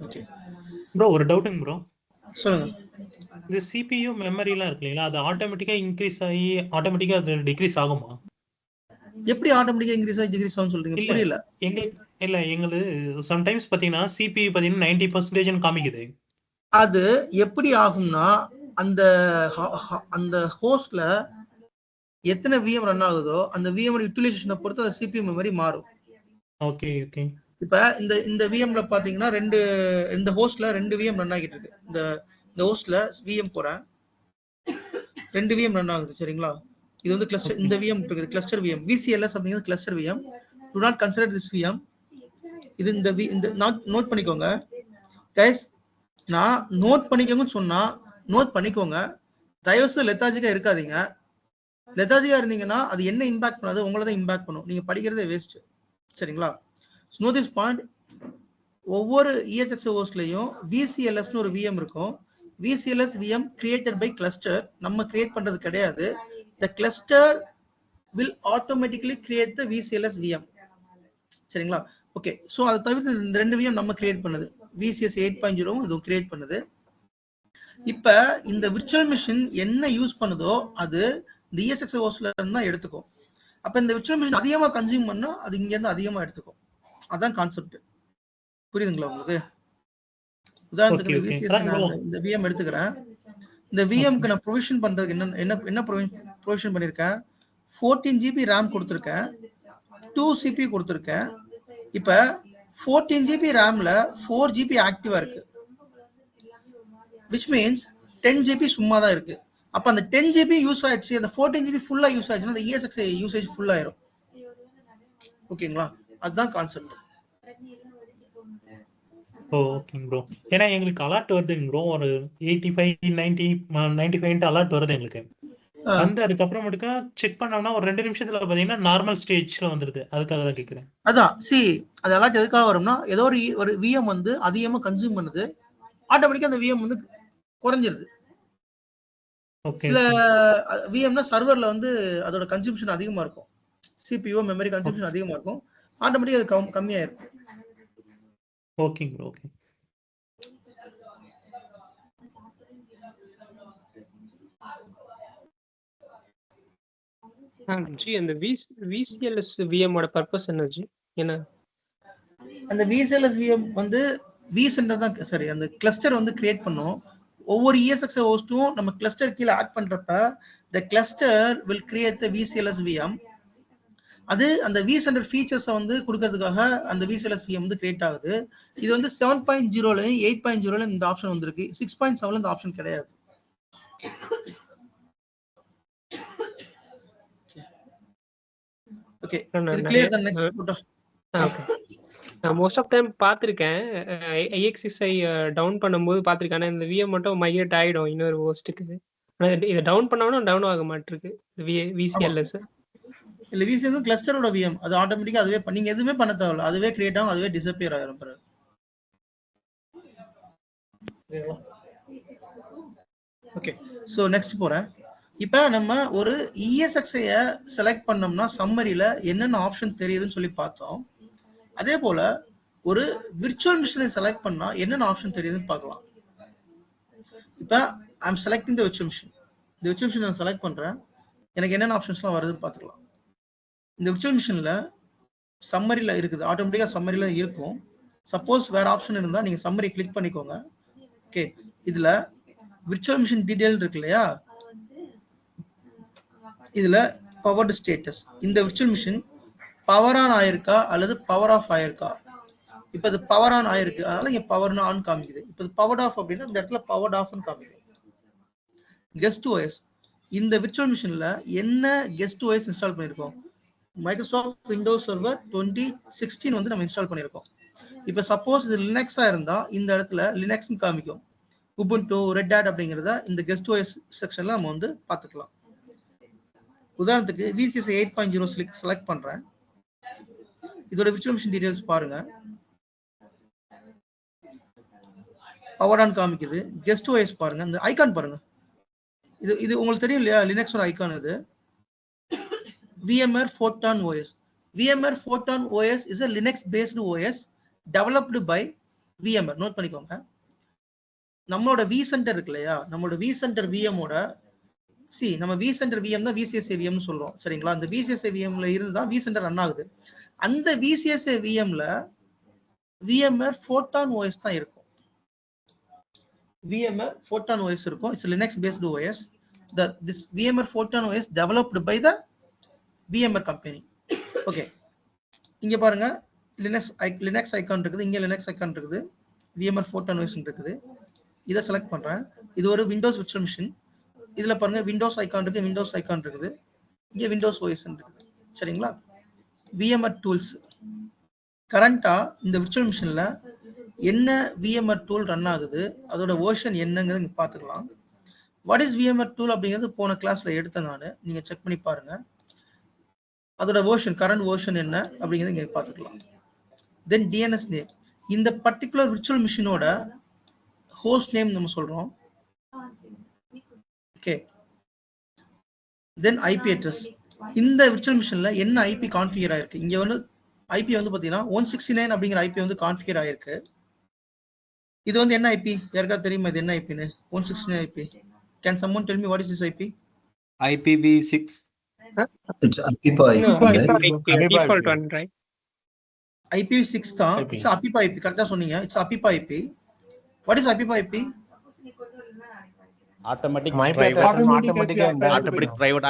S1: ஓகே
S4: ப்ரோ, ஒரு டவுட்டுங்க ப்ரோ.
S1: சொல்லுங்க.
S4: இந்த CPU மெமரிலாம் இருக்கு இல்லைங்களா, அது ஆட்டோமேட்டிக்கா இன்க்ரீஸ் ஆகி ஆட்டோமேட்டிக்கா அது டிக்ரீஸ் ஆகுமா?
S1: எப்படி ஆட்டோமேட்டிக்கா இன்க்ரீஸ் ஆகும் சொல்றீங்க, புரியல.
S4: எங்களுக்கு சம்டைம்ஸ் பாத்தீங்கன்னா CPU பாத்தீங்கன்னா 90% காமிக்குது.
S1: அது எப்படி ஆகும்னா அந்த ஹோஸ்ட்ல எத்தனை VM ரன் ஆகுதோ அந்த VM யூட்டிலைசேஷனை பொறுத்து அந்த CPU மெமரி மாறும்.
S4: Okay okay.
S1: இப்ப இந்த VMல பாத்தீங்கன்னா இந்த ஹோஸ்ட்ல 2 VM ரன் ஆகிட்டு இருக்கு. இந்த ஹோஸ்ட்ல VM போறேன், 2 VM ரன் ஆகுது சரிங்களா. இது வந்து கிளஸ்டர், இந்த VM இருக்குது கிளஸ்டர் VM. VCLS அப்படிங்கிறது cluster VM. To not consider this VM. இது இந்த நோட் பண்ணிக்கோங்க கைஸ். நான் நோட் பண்ணிக்கோங்கன்னு சொன்னா நோட் பண்ணிக்கோங்க. தயவுசெய்து லெத்தாஜிக்கா இருக்காதீங்க. லெத்தாஜிக்கா இருந்தீங்கன்னா அது என்ன இம்பாக்ட் பண்ணாது, உங்களை தான் இம்பாக்ட் பண்ணும். நீங்க படிக்கிறதே வேஸ்ட் சரிங்களா. Know this point. ஒவ்வொரு ESXi ஹோஸ்ட்லயும் VCLSனு ஒரு VM இருக்கும். VCLS VM created by cluster. நம்ம கிரியேட் பண்றது கிடையாது. The cluster will automatically create the VCLS VM. சரிங்களா. ஓகே, சோ அதை தவிர்த்து இந்த 2 VM நம்ம கிரியேட் பண்ணது. VCS 8.0 இதுவும் கிரியேட் பண்ணுது. இப்ப இந்த விர்ச்சுவல் மிஷின் என்ன யூஸ் பண்ணுதோ அது இந்த ESXi ஹோஸ்ட்ல இருந்து தான் எடுத்துக்கும். அப்ப இந்த விர்ச்சுவல் மிஷின் அதிகமா கன்சியூம் பண்ணா அது இங்க இருந்து அதிகமா எடுத்துக்கும். அதான் கான்செப்ட். புரியுதுங்களா உங்களுக்கு? உதாரணத்துக்கு இந்த VCS இந்த VM எடுத்துக்கிறேன். இந்த VMக்கு நான் ப்ரொவிஷன் பண்றதுக்கு என்ன ப்ரொவிஷன் பண்ணிருக்கேன்? 14 GB RAM கொடுத்திருக்கேன், 2 CPU கொடுத்திருக்கேன். இப்ப 14 GB RAMல 4 GB ஆக்டிவா இருக்கு, which means 10 GB சும்மா தான் இருக்கு. அப்ப அந்த 10 GB யூஸ் ஆயிடுச்சு, அந்த 14 GB ஃபுல்லா யூஸ் ஆயிடுச்சுன்னா அந்த ESXi யூசேஜ் ஃபுல் ஆயிரும். ஓகேங்களா, அதுதான் கான்செப்ட்.
S4: ஓகேங்க ப்ரோ. ஏன்னா எங்களுக்கு அலர்ட் வருதுங்க ப்ரோ, ஒரு 85 90 95 அலர்ட் வருது எங்களுக்கு. வந்து அதுக்கப்புறமேட்டுக்கா செக் பண்ணோம்னா ஒரு 2 நிமிஷத்துல பாத்தீங்கன்னா நார்மல் ஸ்டேஜ்ல வந்துருது. அதுக்காக தான் கேக்குறேன்.
S1: அதான் அது அலர்ட் எதுக்காக வரும்னா, ஏதோ ஒரு VM வந்து அதிகமா கன்சியூம் பண்ணுது, ஆட்டோமேட்டிக்கா அந்த VM வந்து குறைஞ்சிருது. சில VMனா சர்வர்ல வந்து அதோட கன்சம்ஷன் அதிகமா இருக்கும், CPU மெமரி கன்சம்ஷன் அதிகமா இருக்கும், ஆட்டோமேட்டிக்கா அது கம்மியாயிருக்கும்.
S4: ஓகேங்க ப்ரோ. ஓகே.
S5: ஜி அந்த VCLS VM ஓட பர்பஸ் என்ன ஜி? என்ன
S1: அந்த VCLS VM வந்து vCenter தான் சரி, அந்த கிளஸ்டர் வந்து கிரியேட் பண்ணும். ஒவ்வொரு ESXi ஹோஸ்டும் நம்ம கிளஸ்டர் கீழே ஆட் பண்றப்ப the cluster will create the VCLS VM. அது அந்த vCenter ஃபீச்சர்ஸை வந்து கொடுக்கறதுக்காக அந்த VCLS VM வந்து கிரியேட் ஆகுது. இது வந்து 7.0லயும் 8.0லயும் இந்த ஆப்ஷன் வந்திருக்கு. 6.7ல இந்த ஆப்ஷன் கிடையாது. ஓகே, இது கிளியர் தான். Next photo.
S5: ஓகே, நான் மோஸ்ட் ஆஃப் டைம் பார்த்துருக்கேன். IXSI டவுன் பண்ணும்போது பார்த்துருக்கேன். ஆனால் இந்த VM மட்டும் மைக்ரேட் ஆகிடும் இன்னொரு ஹோஸ்ட்டுக்கு. ஆனால் இதை டவுன் பண்ணோம்னா டவுன் ஆக மாட்டிருக்கு VCLS.
S1: இல்லை, VCLS கிளஸ்டரோட VM அது ஆட்டோமேட்டிக்கா அதுவே நீங்க எதுவுமே பண்ண தேவையில்ல, அதுவே கிரியேட் ஆகும், அதுவே டிஸப்பியர் ஆயிரும். ஓகே, ஸோ நெக்ஸ்ட் போறேன். இப்போ நம்ம ஒரு ESXi-ய செலக்ட் பண்ணோம்னா சம்மரியில என்னென்ன ஆப்ஷன் தெரியுதுன்னு சொல்லி பார்த்தோம். அதே போல ஒரு விர்ச்சுவல் மிஷினை செலக்ட் பண்ணா என்னென்ன ஆப்ஷன் தெரியுதுன்னு பார்க்கலாம். இப்போ I'm selecting the virtual machine. இந்த விர்ச்சுவல் மிஷின் நான் செலக்ட் பண்றேன், எனக்கு என்னென்ன ஆப்ஷன்ஸ்லாம் வருதுன்னு பார்த்துக்கலாம். இந்த விர்ச்சுவல் மிஷின்ல சம்மரியில இருக்குது, ஆட்டோமேட்டிக்கா சம்மரியில இருக்கும். சப்போஸ் வேற ஆப்ஷன் இருந்தா நீங்க சம்மரி கிளிக் பண்ணிக்கோங்க. ஓகே, இதுல விர்ச்சுவல் மிஷின் டீடைல் இருக்கு இல்லையா, இதுல பவர்டு ஸ்டேட்டஸ், இந்த விர்ச்சுவல் மிஷின் பவர் ஆன் ஆயிருக்கா அல்லது பவர் ஆஃப் ஆயிருக்கா. இப்போ இது பவர் ஆன் ஆயிருக்கு, அதனால இங்க பவர் ஆன் காமிக்குது. இப்போ இது பவர் ஆஃப் அப்படின்னா இந்த இடத்துல பவர் ஆஃப்னு காமிக்குது. கெஸ்ட் OS, இந்த விர்ச்சுவல் மிஷின்ல என்ன கெஸ்ட் OS இன்ஸ்டால் பண்ணியிருக்கோம்? மைக்ரோசாஃப்ட் விண்டோஸ் சர்வர் 2016 வந்து நம்ம இன்ஸ்டால் பண்ணியிருக்கோம். இப்போ சப்போஸ் இது லினக்ஸா இருந்தா இந்த இடத்துல லினக்ஸ்னு காமிக்கும். உபுண்டு, ரெட் ஹேட் அப்படிங்கிறத இந்த கெஸ்ட் OS செக்ஷன்ல நம்ம வந்து பார்த்துக்கலாம். உதாரணத்துக்கு VCS 8.0 செலக்ட் பண்றேன். இதோட விர்ச்சுவல் மிஷின் டீடைல்ஸ் பாருங்க. பவர் ஆன் காமிக்குது. கெஸ்ட் OS பாருங்க, இந்த ஐகான் பாருங்க. இது உங்களுக்கு தெரியும் இல்லையா, லினக்ஸோட ஐகான். இது VMware Photon OS. VMware Photon OS is a Linux based OS developed by VMware. Note பண்ணிக்கோங்க. நம்மளோட vCenter இருக்கு இல்லையா, நம்மளோட vCenter VM ஓட நம்ம vCenter VM தான் VCSI VM னு சொல்றோம் சரிங்களா. அந்த VCSI VM ல இருந்து தான் vCenter ரன் ஆகுது. அந்த VCSI VM ல VMware Photon OS தான் இருக்கும். VMware Photon OS இருக்கும். It's a Linux based OS. This VMware Photon OS developed by the VMware company. Okay, இங்க பாருங்க லினக்ஸ் ஐகான் இருக்குது, இங்க லினக்ஸ் ஐகான் இருக்குது, VMware Photon OS இருக்குது. இதை செலக்ட் பண்றேன். இது ஒரு விண்டோஸ் விர்ச்சுவல் மிஷின். இதுல பாருங்க விண்டோஸ் ஐகான் இருக்கு, விண்டோஸ் ஐகான் இருக்குது, இங்க விண்டோஸ் ஓஎஸ் இருக்குது. சரிங்களா? விஎம்ஆர் டூல்ஸ் கரண்டா இந்த விர்ச்சுவல் மிஷின்ல என்ன விஎம்ஆர் டூல் ரன் ஆகுது, அதோட வெர்ஷன் என்னங்கிறது இங்க பாத்துக்கலாம். வாட் இஸ் விஎம்ஆர் டூல் அப்படிங்கிறது போன கிளாஸ்ல எடுத்தேன் நான், நீங்க செக் பண்ணி பாருங்க. அதோட வெர்ஷன் கரண்ட் வெர்ஷன் என்ன அப்படிங்கிறது இங்க பாத்துக்கலாம். தென் டிஎன்எஸ் நேம், இந்த பர்டிகுலர் விர்ச்சுவல் மிஷினோட ஹோஸ்ட் நேம் நம்ம சொல்றோம். ஓகே. தென் ஐபி அட்ரஸ், இந்த விர்ச்சுவல் மிஷின்ல என்ன ஐபி கான்ஃபிகர் ஆயிருக்கு. இங்க வந்து ஐபி வந்து பாத்தீங்கன்னா 169 அப்படிங்கிற ஐபி வந்து கான்ஃபிகர் ஆயிருக்கு. இது வந்து என்ன ஐபி யாருக்காவது தெரியுமா இது என்ன ஐபின்னு? 169 IP. Can someone tell me what is this IP?
S3: IPv6.
S6: It's Apipa IP,
S5: No,
S6: right?
S5: default one, right?
S1: IPv6 தான். It's APIPA IP. கரெக்ட்டா சொன்னீங்க. It's APIPA IP. What is APIPA IP?
S7: automatic
S8: automatic private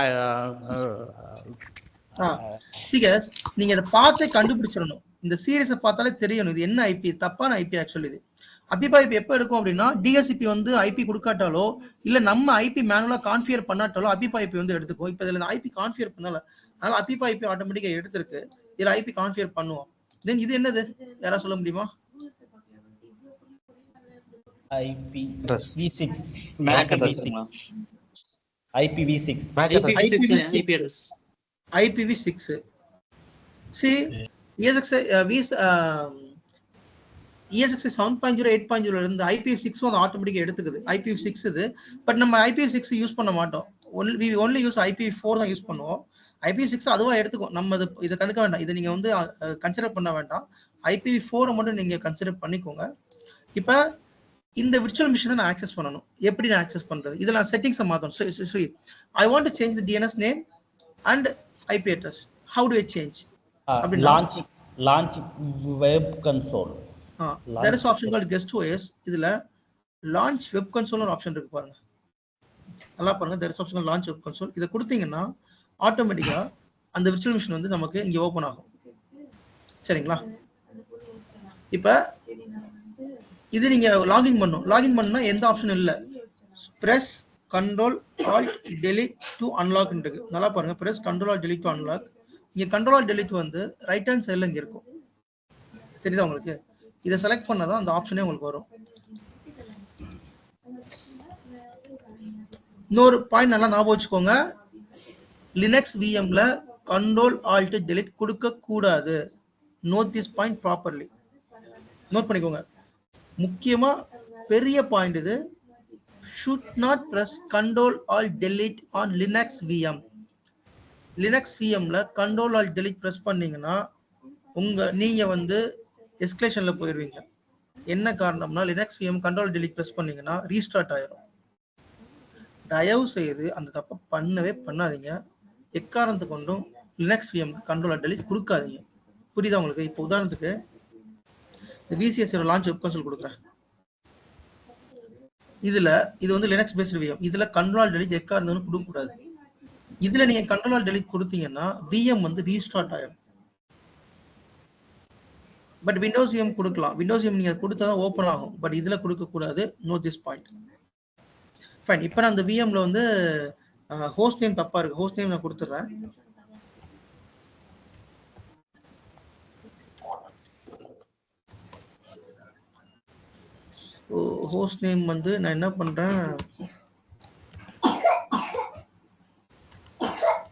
S1: சீகஸ் நீங்க இத பார்த்து கண்டுபிடிச்சிரணும். இந்த சீரிஸை பார்த்தாலே தெரியணும் இது என்ன ஐபி. தப்பான ஐபி ஆக்சுவலி இது. அபிபா ஐபி எப்ப இருக்கும் அப்படின்னா டிஎஸ்சிபி வந்து ஐபி கொடுக்காட்டாலோ இல்ல நம்ம ஐபி மேனுவலா கான்ஃபிகர் பண்ணாட்டாலோ அபிபா ஐபி வந்து எடுத்துக்கும். இப்ப இதுல ஐபி கான்ஃபிகர் பண்ணல, அதனால அபிபா ஐபி ஆட்டோமேட்டிக்கா எடுத்திருக்கு. இதுல ஐபி கான்ஃபிகர் பண்ணுவோம். தென் இது என்னது யாரா சொல்ல முடியுமா?
S7: IPv6
S1: IPv6 see ESXi 7.0 8.0 ல இருந்து IPv6 வந்து ஆட்டோமேட்டிக்கா எடுத்துக்குது. IPv6 இது. பட் நம்ம IPv6 யூஸ் பண்ண மாட்டோம். we only use IPv4 தான் யூஸ் பண்ணுவோம். IPv6 அதுவா எடுத்துக்கும். நம்ம இத கண்டுக்க வேண்டாம். இத நீங்க வந்து கன்சிடர் பண்ண வேண்டாம். IPv4 மட்டும் நீங்க கன்சிடர் பண்ணிக்கோங்க. இப்ப இந்த விர்ச்சுவல் மிஷினை நான் ஆக்சஸ் பண்ணணும். எப்படி நான் ஆக்சஸ் பண்றது? இதுல நான் செட்டிங்ஸ் மாத்தணும். So I want to change the DNS name and IP address. How do I change?
S7: launch web console.
S1: There is option called guest OS. இதுல launch web console ஒரு ஆப்ஷன் இருக்கு பாருங்க. நல்லா பாருங்க. there is option called launch web console. இத கொடுத்தீங்கன்னா ஆட்டோமேட்டிக்கா அந்த விர்ச்சுவல் மிஷின் வந்து நமக்கு இங்க ஓபன் ஆகும். சரிங்களா? இப்ப இது நீங்க லாகின் பண்ணணும். லாகின் பண்ணா எந்த ஆப்ஷனும் இல்ல. press control alt delete to unlock இருக்கு. நல்லா பாருங்க. press control alt delete to unlock. இங்க control alt delete வந்து ரைட் ஹேண்ட் சைடுல இங்க இருக்கும். தெரியுதா உங்களுக்கு? இத செலக்ட் பண்ணாதான் அந்த ஆப்ஷனே உங்களுக்கு வரும். இன்னொரு பாயிண்ட் நல்லா ஞாபகம் வச்சுக்கோங்க. லினக்ஸ் விஎம்ல control alt delete கொடுக்க கூடாது. Note this point properly. Note பண்ணிக்கோங்க. முக்கியமா பெரிய பாயிண்ட் இது. should not press control alt delete on linux vm. linux vmல control alt delete press பண்ணீங்கன்னா நீங்க வந்து எஸ்கலேஷன்ல போயிடுவீங்க. என்ன காரணம்னா linux vm control delete press பண்ணீங்கன்னா ரீஸ்டார்ட் ஆயிடும். தயவு செய்து அந்த தப்பை பண்ணவே பண்ணாதீங்க. எக்காரணத்து கொண்டும் linux vmக்கு control alt delete கொடுக்காதீங்க. புரியுதா உங்களுக்கு? இப்போ உதாரணத்துக்கு இந்த VCS லான்ச் வெப் கன்சோல் கொடுக்குறேன். இதுல இது வந்து லினக்ஸ் பேஸ்ட் விஎம். இதுல கண்ட்ரோல் டெலிட் எக்கா இருந்தாலும் கொடுக்க கூடாது. இதுல நீங்க கண்ட்ரோல் டெலிட் கொடுத்தீங்கன்னா விஎம் வந்து ரீஸ்டார்ட் ஆயிடும். பட் விண்டோஸ் விஎம் கொடுக்கலாம். விண்டோஸ் விஎம் நீங்க கொடுத்தாதான் ஓபன் ஆகும். பட் இதுல கொடுக்க கூடாது. Note this point. ஃபைன். இப்போ நான் அந்த விஎம்ல வந்து ஹோஸ்ட் நேம் தப்பா இருக்கு. ஹோஸ்ட் நேம் நான் கொடுத்துறேன். ஹோஸ்ட் நேம் வந்து நான் என்ன பண்றேன்,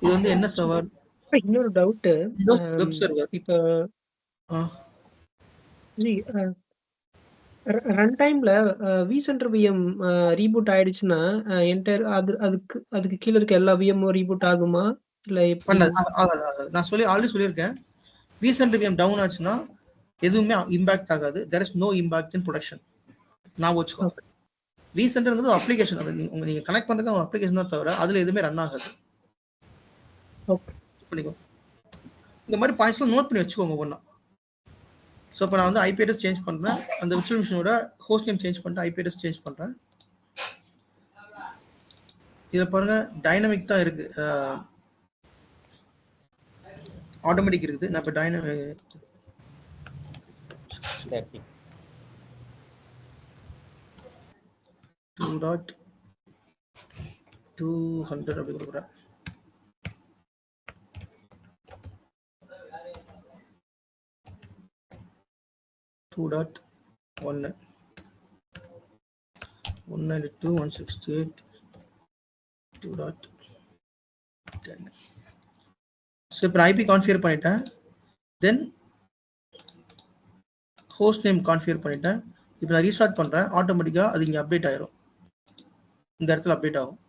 S1: இது வந்து என்ன சர்வர்?
S5: இன்னொரு டவுட்.
S1: Web server.
S5: இப்போ ரன் டைம்ல vCenter VM ரீபூட் ஆயிடுச்சுன்னா என்டையர் அதுக்கு கீழ இருக்க எல்லா விஎம்மும் ரீபூட் ஆகுமா இல்ல எப்படி?
S1: ஆகாது. நான் ஆல்ரெடி சொல்லியிருக்கேன். vCenter VM டவுன் ஆச்சுன்னா எதுவுமே இம்பாக்ட் ஆகாது. there is no impact in production. நான் வச்சுக்கோ. vCenterங்கிறது ஒரு அப்ளிகேஷன். அது நீங்க கனெக்ட் பண்றதுக்கு ஒரு அப்ளிகேஷன் தான் தவிர அதுல எதுவுமே ரன் ஆகாது.
S5: ஓகே.
S1: பண்ணிக்கோ. இந்த மாதிரி பாயிண்ட்ஸ்லாம் நோட் பண்ணி வச்சுக்கோங்க ஒவ்வொன்றா. ஸோ இப்போ நான் வந்து ஐபி அட்ரஸ் சேஞ்ச் பண்ணுறேன். அந்த விர்ச்சுவல் மிஷினோட ஹோஸ்ட் நேம் சேஞ்ச் பண்ணிட்டு ஐபி அட்ரஸ் சேஞ்ச் பண்ணுறேன். இதை பாருங்க, டைனமிக் தான் இருக்கு, ஆட்டோமேட்டிக் இருக்குது. நான் இப்போ 200 அப்படி கொடுக்குறேன். Two dot 192.168.2.10. So இப்போ ஐபி கான்ஃபிகர் பண்ணிட்டேன். தென் ஹோஸ்ட் நேம் கான்ஃபிகர் பண்ணிட்டேன். இப்போ நான் ரீஸ்டார்ட் பண்றேன். ஆட்டோமேட்டிக்கா அது இங்க அப்டேட் ஆயிரும். இந்த இடத்துல அப்டேட் ஆகும்.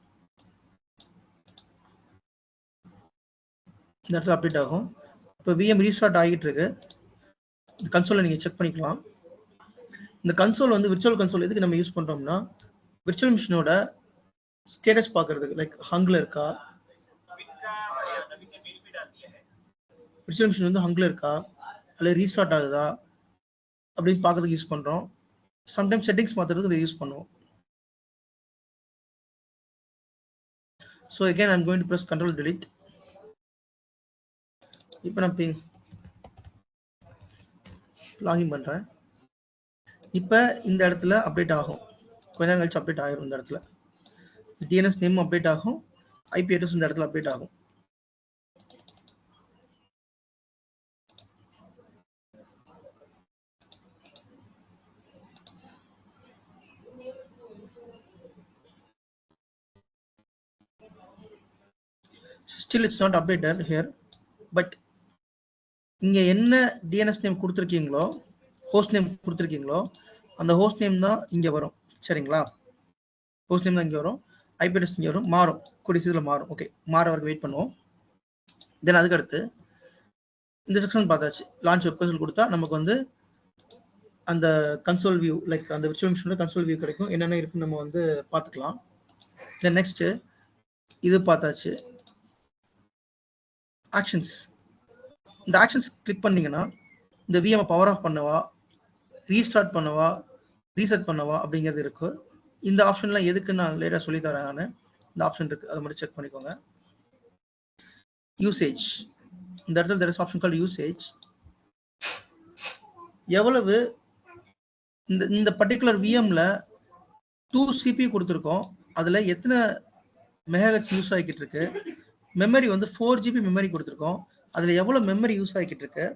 S1: இந்த இடத்துல அப்டேட் ஆகும். இப்போ VM ரீஸ்டார்ட் ஆகிட்டு இருக்கு. இந்த கன்சோலை நீங்க செக் பண்ணிக்கலாம். இந்த கன்சோல் வந்து விர்ச்சுவல் கன்சோல் எதுக்கு நம்ம யூஸ் பண்றோம்னா விர்ச்சுவல் மிஷினோட ஸ்டேட்டஸ் பார்க்கறதுக்கு, லைக் ஹங்ல இருக்கா, விர்ச்சுவல் மிஷின் வந்து ஹங்ல இருக்கா அல்ல ரீஸ்டார்ட் ஆகுதா அப்படின்னு பார்க்கறதுக்கு யூஸ் பண்றோம். சம்டைம்ஸ் செட்டிங்ஸ் மாத்துறதுக்கு இதை யூஸ் பண்ணுவோம். So again I'm going to press Ctrl delete. இப்போ நான் லாகின் பண்றேன். இப்போ இந்த இடத்துல அப்டேட் ஆகும். கொஞ்ச நேரம் கழிச்சு அப்டேட் ஆயிரும். இந்த இடத்துல DNS நேம் அப்டேட் ஆகும். IP அட்ரஸ் இந்த இடத்துல அப்டேட் ஆகும். Still it's not updated here, but இங்க என்ன DNS நேம் கொடுத்திருக்கீங்களோ, ஹோஸ்ட் நேம் கொடுத்திருக்கீங்களோ, அந்த ஹோஸ்ட் நேம் தான் இங்க வரும். சரிங்களா? ஹோஸ்ட் நேம் தான் இங்க வரும். IP அட்ரஸ் இங்க வரும். மாறும், கூடிய சீக்கிரத்துல மாறும். ஓகே, மாற வரைக்கும் வெயிட் பண்ணுவோம். தென் அதுக்கு அடுத்து இந்த செக்ஷன் பார்த்தாச்சு. லான்ச் வெப் கன்சோல் கொடுத்தா நமக்கு வந்து அந்த கன்சோல் வியூ, லைக் அந்த விர்ச்சுவல் மிஷினோட கன்சோல் வியூ கிடைக்கும். என்னென்ன இருக்குன்னு நம்ம வந்து பார்த்துக்கலாம். தென் நெக்ஸ்ட் இது பார்த்தாச்சு. ஆக்ஷன்ஸ். இந்த ஆக்ஷன்ஸ் கிளிக் பண்ணீங்கன்னா இந்த VM பவர் ஆஃப் பண்ணவா, ரீஸ்டார்ட் பண்ணவா, ரீசெட் பண்ணவா அப்படிங்கிறது இருக்கு. இந்த ஆப்ஷன்லாம் எதுக்கு நான் லேட்டா சொல்லி தரேன். நான் இந்த ஆப்ஷன் இருக்கு, அதை மட்டும் செக் பண்ணிக்கோங்க. யூசேஜ். இந்த இடத்துல there is option called usage. எவ்வளவு இந்த பர்டிகுலர் VMல 2 CPU கொடுத்துருக்கோம், அதுல எத்தனை மெகாஹெர்ட்ஸ் யூஸ் ஆகிக்கிட்டு இருக்கு. மெமரி வந்து 4 GB மெமரி கொடுத்துருக்கோம், அதுல எவ்வளவு மெமரி யூஸ் ஆகிக்கிட்டு இருக்கு.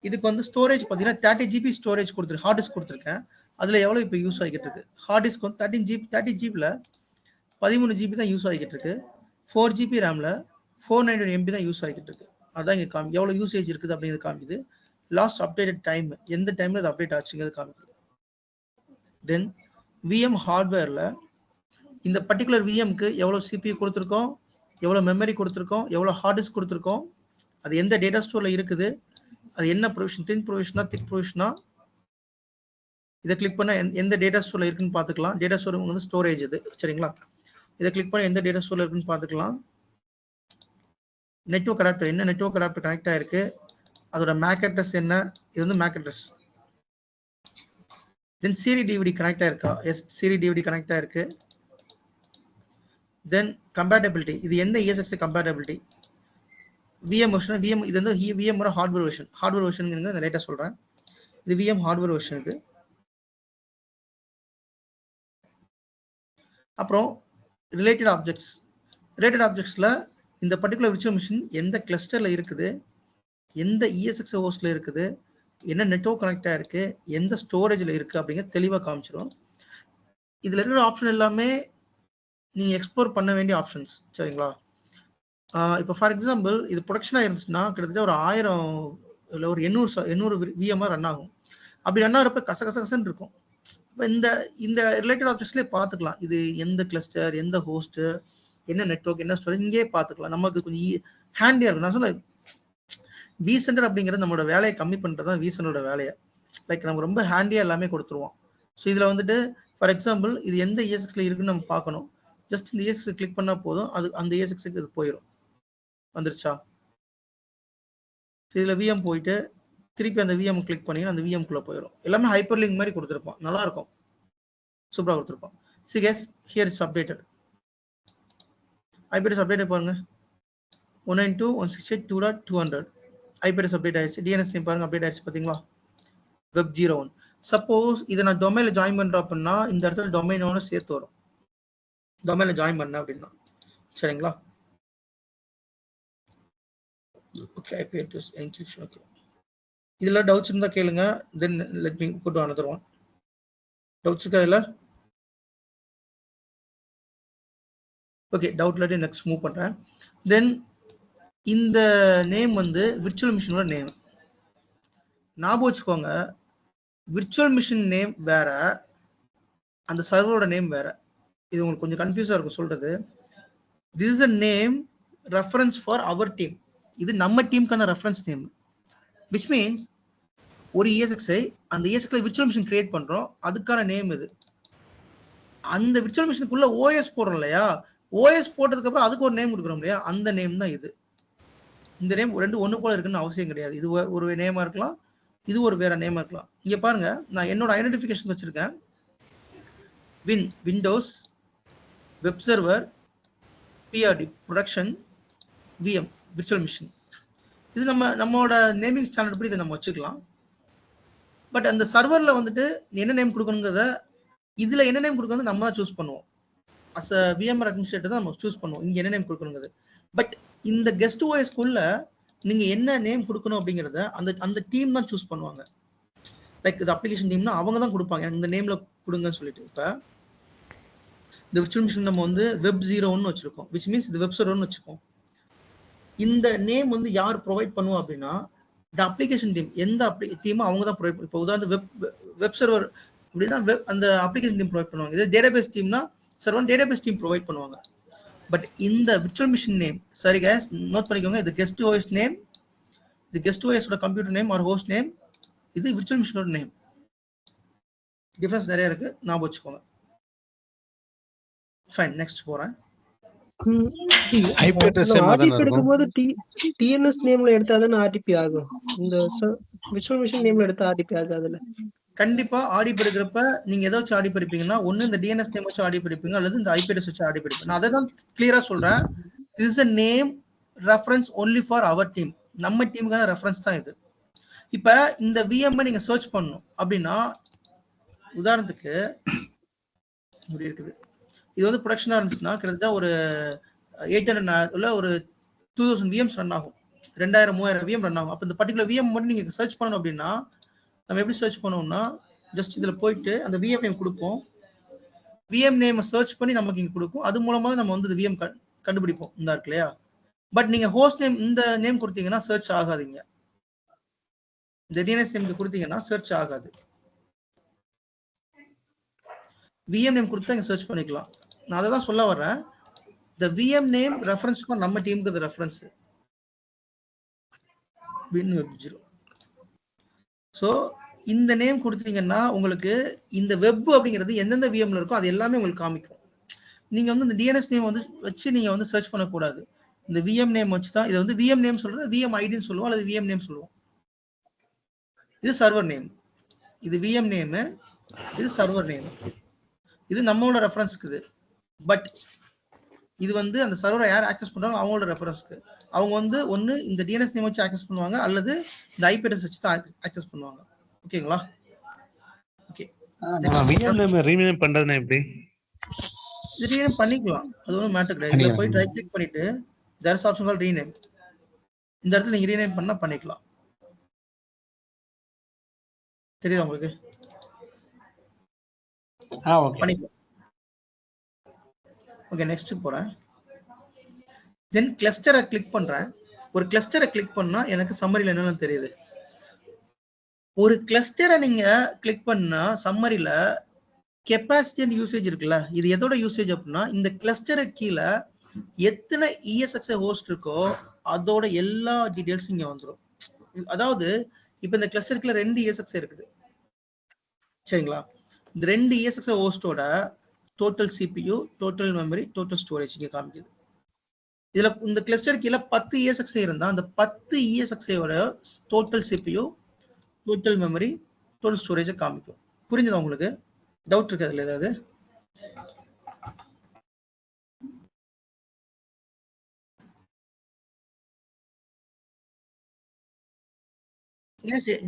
S1: இதுக்கு வந்து ஸ்டோரேஜ் பார்த்தீங்கன்னா 30 GB ஸ்டோரேஜ் கொடுத்துருக்கு, ஹார்ட் டிஸ்க் கொடுத்துருக்கேன். அதுல எவ்வளவு இப்போ யூஸ் ஆகிக்கிட்டு இருக்கு. ஹார்ட் டிஸ்க் வந்து 30 GB 13 GB தான் யூஸ் ஆகிக்கிட்டு இருக்கு. 4 GB ரேம்ல 499 MB தான் யூஸ் ஆகிக்கிட்டு இருக்கு. அதான் இங்க காமி எவ்வளவு யூசேஜ் இருக்குது அப்படிங்கிறது காமிக்குது. லாஸ்ட் அப்டேட்டட் டைம், எந்த டைம்ல அது அப்டேட் ஆச்சுங்கிறது காமிக்குது. தென் VM ஹார்ட்வேர்ல இந்த பர்டிகுலர் VMக்கு எவ்வளவு CPU கொடுத்துருக்கோம், எவ்வளவு மெமரி கொடுத்துருக்கோம், எவ்வளவு ஹார்ட் டிஸ்க் கொடுத்துருக்கோம், அது எந்த டேட்டா ஸ்டோர்ல இருக்குது, அது என்ன ப்ரொவிஷன், தின் ப்ரொவிஷனா திக் ப்ரொவிஷனா, இதை கிளிக் பண்ண எந்த டேட்டா ஸ்டோர்ல இருக்குன்னு பார்த்துக்கலாம். டேட்டா ஸ்டோர் வந்து ஸ்டோரேஜ் இது. சரிங்களா? இதை கிளிக் பண்ண எந்த டேட்டா ஸ்டோர்ல இருக்குன்னு பார்த்துக்கலாம். நெட்வொர்க் அடாப்டர், என்ன நெட்வொர்க் அடாப்டர் கனெக்ட் ஆயிருக்கு, அதோட மேக் அட்ரஸ் என்ன, இது வந்து make address. Then CD DVD connect ஆயிருக்கா, எஸ் சீரி டிவிடி கனெக்ட் ஆயிருக்கு. தென் கம்பேட்டபிலிட்டி, இது எந்த ESX compatibility, VM version, VM இது வந்து VM ஓட ஹார்ட்வேர் வெர்ஷன். ஹார்ட்வேர் வெர்ஷன்ங்கிறது நான் லேட்டா சொல்றேன். இது VM ஹார்ட்வேர் வெர்ஷன் இது. அப்புறம் ரிலேட்டட் ஆப்ஜெக்ட்ஸ். ரிலேட்டட் ஆப்ஜெக்ட்ஸ்ல இந்த பர்டிகுலர் விர்ச்சுவல் மிஷின் எந்த கிளஸ்டர்ல இருக்குது, எந்த ESX ஹோஸ்ட்ல இருக்குது, என்ன நெட்வொர்க் கனெக்ட் ஆயிருக்கு, எந்த ஸ்டோரேஜ்ல இருக்கு அப்படிங்கிறது தெளிவாக காமிச்சிடும். இதுல இருக்கிற ஆப்ஷன் எல்லாமே நீங்க எக்ஸ்ப்ளோர் பண்ண வேண்டிய ஆப்ஷன்ஸ். சரிங்களா? இப்போ ஃபார் எக்ஸாம்பிள் இது ப்ரொடக்ஷனாக இருந்துச்சுன்னா கிட்டத்தட்ட ஒரு 1000 இல்லை ஒரு 800 VMஆர் ரன் ஆகும். அப்படி ரன் ஆகிறப்ப கசகசன்னு இருக்கும். இப்போ இந்த ரிலேட்டட் ஆப்ஜெக்ட்ஸ்லேயே பார்த்துக்கலாம். இது எந்த கிளஸ்டர், எந்த ஹோஸ்ட், என்ன நெட்வொர்க், என்ன ஸ்டோரேஜ், இங்கே பார்த்துக்கலாம். நமக்கு கொஞ்சம் ஹேண்டியாக இருக்கும். நான் சொல்ல vCenter அப்படிங்கிறது நம்மளோட வேலையை கம்மி பண்ணுறது தான் vCenterோட வேலையை. லைக் நம்ம ரொம்ப ஹேண்டியாக எல்லாமே கொடுத்துருவோம். ஸோ இதில் வந்துட்டு ஃபார் எக்ஸாம்பிள் இது எந்த ESXல இருக்குன்னு நம்ம பார்க்கணும். ஜஸ்ட் இந்த ESX கிளிக் பண்ணால் போதும், அது அந்த ESXக்கு இது போயிடும். வந்துருச்சா? இதுல VM போயிட்டு திருப்பி அந்த VM கிளிக் பண்ணீங்கன்னா அந்த VM குள்ள போயிடும். எல்லாமே ஹைப்பர் லிங்க் மாதிரி கொடுத்துருப்பான், நல்லா இருக்கும், சூப்பரா கொடுத்துருப்பான். See guys, here is updated. IP address updated பாருங்க, 192.168.2.200 IP address update ஆயிடுச்சு. DNS நேம் பாருங்க அப்டேட் ஆயிடுச்சு பாத்தீங்களா? Web 01. சப்போஸ் இதை நான் டொமைன்ல ஜாயின் பண்றேன் அப்படின்னா இந்த இடத்துல டொமைனோட சேர்த்து வரும். டொமைன்ல ஜாயின் பண்ண அப்படின்னா சரிங்களா? Okay, IP address encryption. Okay, இதுல டவுட்ஸ் இருந்தா கேளுங்க. then let me go to another one. Doubts இருக்கா இதுல? ஓகே, டவுட் இல்லாட்டி நெக்ஸ்ட் மூவ் பண்றேன். தென் இந்த நேம் வந்து விர்ச்சுவல் மிஷினோட நேம். ஞாபகம் வச்சுக்கோங்க, விர்ச்சுவல் மிஷின் நேம் வேற, அந்த சர்வரோட நேம் வேற. இது உங்களுக்கு கொஞ்சம் கன்ஃபியூஸா இருக்கும் சொல்றது. This is a name reference for our team. இது நம்ம டீமுக்கான ரெஃபரன்ஸ் நேம். விச் மீன்ஸ் ஒரு ESXi, அந்த ESXi விர்ச்சுவல் மிஷின் கிரியேட் பண்றோம், அதுக்கான நேம் இது. அந்த விர்ச்சுவல் மிஷினுக்குள்ள OS போடுறோம் இல்லையா, OS போட்டதுக்கு அப்புறம் அதுக்கு ஒரு நேம் கொடுக்குறோம் இல்லையா, அந்த நேம் தான் இது. இந்த நேம் ரெண்டு ஒன்று போல இருக்குன்னு அவசியம் கிடையாது. இது ஒரு நேமா இருக்கலாம், இது ஒரு வேற நேமா இருக்கலாம். இங்க பாருங்க, நான் என்னோட ஐடென்டிஃபிகேஷன் வச்சிருக்கேன். Windows web server PRD production VM virtual machine. இது நம்மளோட நேமிங் ஸ்டாண்டர்ட் படி இதை நம்ம வச்சுக்கலாம். பட் அந்த சர்வர்ல வந்துட்டு என்ன நேம் கொடுக்கணுங்கிறத, இதுல என்ன நேம் கொடுக்கணும் நம்ம தான் சூஸ் பண்ணுவோம். அஸ் அ VMware அட்மினிஸ்ட்ரேட்டர் தான் நம்ம சூஸ் பண்ணுவோம் இங்க என்ன நேம் கொடுக்கணுங்கிறது. பட் இந்த கெஸ்ட் OSக்குள்ள நீங்க என்ன நேம் கொடுக்கணும் அப்படிங்கறத அந்த டீம் தான் சூஸ் பண்ணுவாங்க. லைக் இது அப்ளிகேஷன் டீம்னா அவங்க தான் கொடுப்பாங்க, இந்த நேம்ல கொடுங்கன்னு சொல்லிட்டு. இப்ப இந்த விர்ச்சுவல் மிஷின் நம்ம வந்து வெப் 0 வச்சிருக்கோம், விச் மீன்ஸ் இது வெப் சர்வர்னு வச்சுக்கோம். இந்த நேம் வந்து யார் ப்ரொவைட் பண்ணுவோம் அப்படின்னா, இந்த அப்ளிகேஷன் டீம், எந்த டீமோ அவங்க தான் ப்ரொவைட். இப்போ உதாரணத்துக்கு வெப் சர்வர் அப்படின்னா அந்த அப்ளிகேஷன் டீம் ப்ரொவைட் பண்ணுவாங்க. இது டேட்டாபேஸ் டீம்னா சர்வர் டேட்டாபேஸ் டீம் ப்ரொவைட் பண்ணுவாங்க. பட் இந்த விர்ச்சுவல் மிஷின் நேம், சரி guys நோட் பண்ணிக்கோங்க, இது கெஸ்ட் OS நேம், இது கெஸ்ட் OS ஓட computer name or host name, இது விர்ச்சுவல் மிஷினோட நேம். டிஃபரன்ஸ் நிறைய இருக்கு, ஞாபகம் வச்சுக்கோங்க. ஃபைன், நெக்ஸ்ட் போறேன்.
S9: IP address
S10: RTP எடுக்கும்போது TNS நேம்ல எடுத்தா தானே RTP ஆகும். இந்த விர்ச்சுவல் மிஷின் நேம்ல எடுத்தா RTP ஆகாதுல்ல?
S1: கண்டிப்பா ஆடி படிக்கிறப்ப நீங்க எதை வச்சு ஆடி படிப்பீங்கன்னா, ஒன்னு இந்த DNS நேம் வச்சு ஆடி படிப்பீங்க, அல்லது இந்த IP address வச்சு ஆடி படிப்பீங்க. நான் அதை தான் கிளியரா சொல்றேன். this is a name reference only for our team. நம்ம டீமுக்கான ரெஃபரன்ஸ் தான் இது. இப்ப இந்த VM நீங்க சர்ச் பண்ணணும் அப்படின்னா, உதாரணத்துக்கு இப்படி இருக்குது. இது வந்து ப்ரொடக்ஷனா இருந்துச்சுன்னா கிட்டத்தட்ட ஒரு 800 ஒரு 2000 VMs ரன் ஆகும், 2000-3000 VM ரன் ஆகும். அப்ப இந்த பர்டிகுலர் VM மட்டும் நீங்க சர்ச் பண்ணணும் அப்படின்னா நம்ம எப்படி சர்ச் பண்ணுவோம்னா, ஜஸ்ட் இதுல போயிட்டு அந்த VM நேம் கொடுப்போம், VM நேம் சர்ச் பண்ணி நமக்கு இங்க கொடுக்கும். அது மூலமா நம்ம வந்து VM கண்டுபிடிப்போம், இந்த இருக்கு இல்லையா. பட் நீங்க ஹோஸ்ட் நேம் இந்த நேம் கொடுத்தீங்கன்னா சர்ச் ஆகாதீங்க. இந்த DNS நேம் கொடுத்தீங்கன்னா சர்ச் ஆகாது. VM நேம் கொடுத்தா இங்க சர்ச் பண்ணிக்கலாம். நான் அதை தான் சொல்ல வர்றேன். the VM name reference for நம்ம டீமுக்கு அது ரெஃபரன்ஸ் WinWeb0. ஸோ இந்த நேம் கொடுத்தீங்கன்னா உங்களுக்கு இந்த வெப் அப்படிங்கிறது எந்தெந்த VMல இருக்கோ அது எல்லாமே உங்களுக்கு காமிக்கும். நீங்க வந்து இந்த DNS நேம் வந்து வச்சு நீங்க வந்து சர்ச் பண்ணக்கூடாது. இந்த VM நேம் வச்சு தான் இதை வந்து VM நேம் சொல்றது, VM ஐடின்னு சொல்லுவோம், அல்லது VM நேம் சொல்லுவோம். இது சர்வர் நேம், இது VM நேம், இது சர்வர் நேம், இது நம்மளோட ரெஃபரன்ஸ்க்கு இது. பட் இது வந்து அந்த சர்வரை யார் ஆக்சஸ் பண்றாங்க அவங்களோட ரெஃபரன்ஸ்க்கு. அவங்க வந்து ஒன்னு இந்த DNS நேம் வச்சு ஆக்சஸ் பண்ணுவாங்க, அல்லது இந்த IP address வச்சு தான் ஆக்சஸ் பண்ணுவாங்க. ஓகேங்களா? ஓகே,
S9: VM நேம் ரீநேம் பண்றதுனா எப்படி?
S1: இது ரீநேம் பண்ணிக்கலாம், அது ஒன்றும் மேட்டர் கிடையாது. இதுல போய் ரைட் கிளிக் பண்ணிட்டு there is option call rename. இந்த இடத்துல நீங்க ரீநேம் பண்ணா பண்ணிக்கலாம். தெரியுதா உங்களுக்கு? பண்ணிக்கலாம். ஓகே, நெக்ஸ்ட் போறேன். தென் கிளஸ்டரை கிளிக் பண்றேன். ஒரு கிளஸ்டரை கிளிக் பண்ணா எனக்கு சம்மரியில என்னன்னு தெரியுது. ஒரு கிளஸ்டரை நீங்க கிளிக் பண்ணா சம்மரியில கெப்பாசிட்டி அண்ட் யூசேஜ் இருக்குல்ல, இது எதோட யூசேஜ் அப்படின்னா, இந்த கிளஸ்டரை கீழே எத்தனை ESXi ஹோஸ்ட் இருக்கோ அதோட எல்லா டீடைல்ஸும் இங்க வந்துடும். அதாவது இப்ப இந்த கிளஸ்டருக்குள்ள 2 ESXi இருக்குது, சரிங்களா? இந்த 2 ESXi ஹோஸ்டோட total CPU, total memory, total storage இங்க காமிக்குது. இதுல இந்த கிளஸ்டர் கீழே 10 ESXi இருந்தா அந்த 10 ESXiயோட total CPU, total memory, total storage காமிக்கும். புரிஞ்சுதா உங்களுக்கு? டவுட் இருக்கு அதுல ஏதாவது?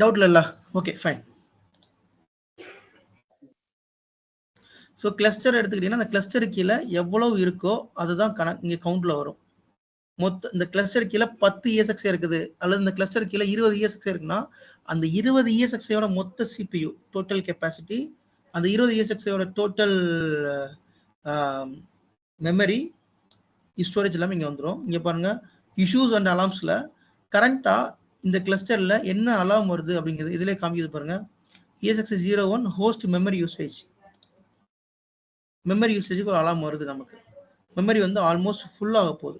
S1: டவுட் இல்ல? Okay, fine. ஸோ கிளஸ்டர் எடுத்துக்கிட்டீங்கன்னா அந்த கிளஸ்டர் கீழே எவ்வளவு இருக்கோ அதுதான் இங்கே கவுண்ட்ல வரும். மொத்த இந்த கிளஸ்டர் கீழே 10 ESXi இருக்குது அல்லது இந்த கிளஸ்டர் கீழே 20 ESXi இருக்குன்னா அந்த 20 ESXiயோட மொத்த CPU டோட்டல் கெப்பாசிட்டி, அந்த 20 ESXiயோட டோட்டல் மெமரி ஸ்டோரேஜ் எல்லாமே இங்கே வந்துடும். இங்கே பாருங்க இஷ்யூஸ் அண்ட் அலார்ம்ஸில் கரண்ட்டாக இந்த கிளஸ்டரில் என்ன அலார்ம் வருது அப்படிங்கிறது இதிலே காமிக்குது பாருங்க. ESXi 01 host memory usage, memory யூசேஜுக்கு ஒரு அலார்ம் வருது. நமக்கு மெமரி வந்து ஆல்மோஸ்ட் ஃபுல்லாக போகுது.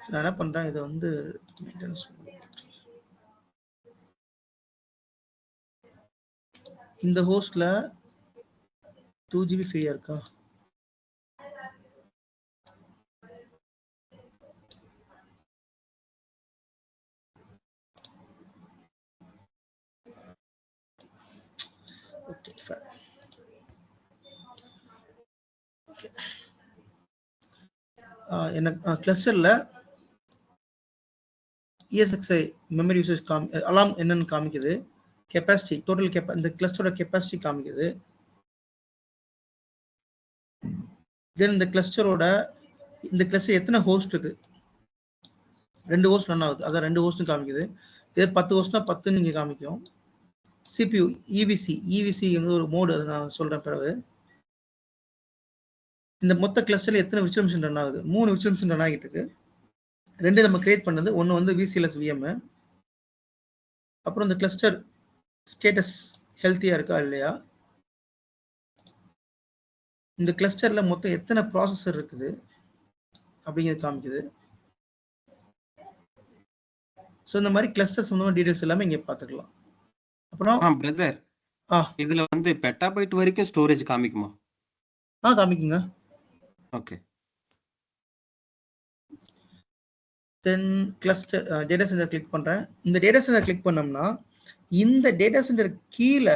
S1: நான் என்ன பண்றேன், இதை வந்து இந்த ஹோஸ்ட்ல 2 GB ஃப்ரீயா இருக்கா? Okay fine. ஓகே என்ன கிளஸ்டர்ல ESXi மெமரி யூசேஜ் அலாம் என்னன்னு காமிக்குது, கெப்பாசிட்டி டோட்டல் இந்த கிளஸ்டரோட கெப்பாசிட்டி காமிக்குது. தென் இந்த கிளஸ்டர் எத்தனை ஹோஸ்ட் இருக்கு, 2 ஹோஸ்ட் ரன் ஆகுது, அதான் 2 ஹோஸ்ட்னு காமிக்குது. இதே 10 ஹோஸ்ட்னா 10 நீங்க காமிக்கும். CPU EVC ஒரு மோடு, அதை நான் சொல்றேன் பிறகு. இந்த மொத்த கிளஸ்டர்ல எத்தனை விர்ச்சுவல் மிஷின் ரன் ஆகுது, 3 விர்ச்சுவல் மிஷின் ரன் ஆகிட்டு இருக்கு. 2 நம்ம கிரியேட் பண்ணது, ஒன்று வந்து VCLS VM. அப்புறம் இந்த கிளஸ்டர் ஸ்டேட்டஸ் ஹெல்த்தியா இருக்கா இல்லையா, இந்த கிளஸ்டர்ல மொத்தம் எத்தனை ப்ராசஸர் இருக்குது அப்படிங்கிறது காமிக்குது. ஸோ இந்த மாதிரி கிளஸ்டர் சம்பந்தமான டீடைல்ஸ் எல்லாமே இங்கே பார்த்துக்கலாம். அப்புறம்
S3: பிரதர், இதுல வந்து பெட்டாபைட் வரைக்கும் ஸ்டோரேஜ் காமிக்குமா?
S1: காமிக்குங்க.
S3: ஓகே.
S1: தென் கிளஸ்டர் டேட்டா சென்டர் கிளிக் பண்றேன். இந்த டேட்டா சென்டர் கிளிக் பண்ணோம்னா இந்த டேட்டா சென்டர் கீழே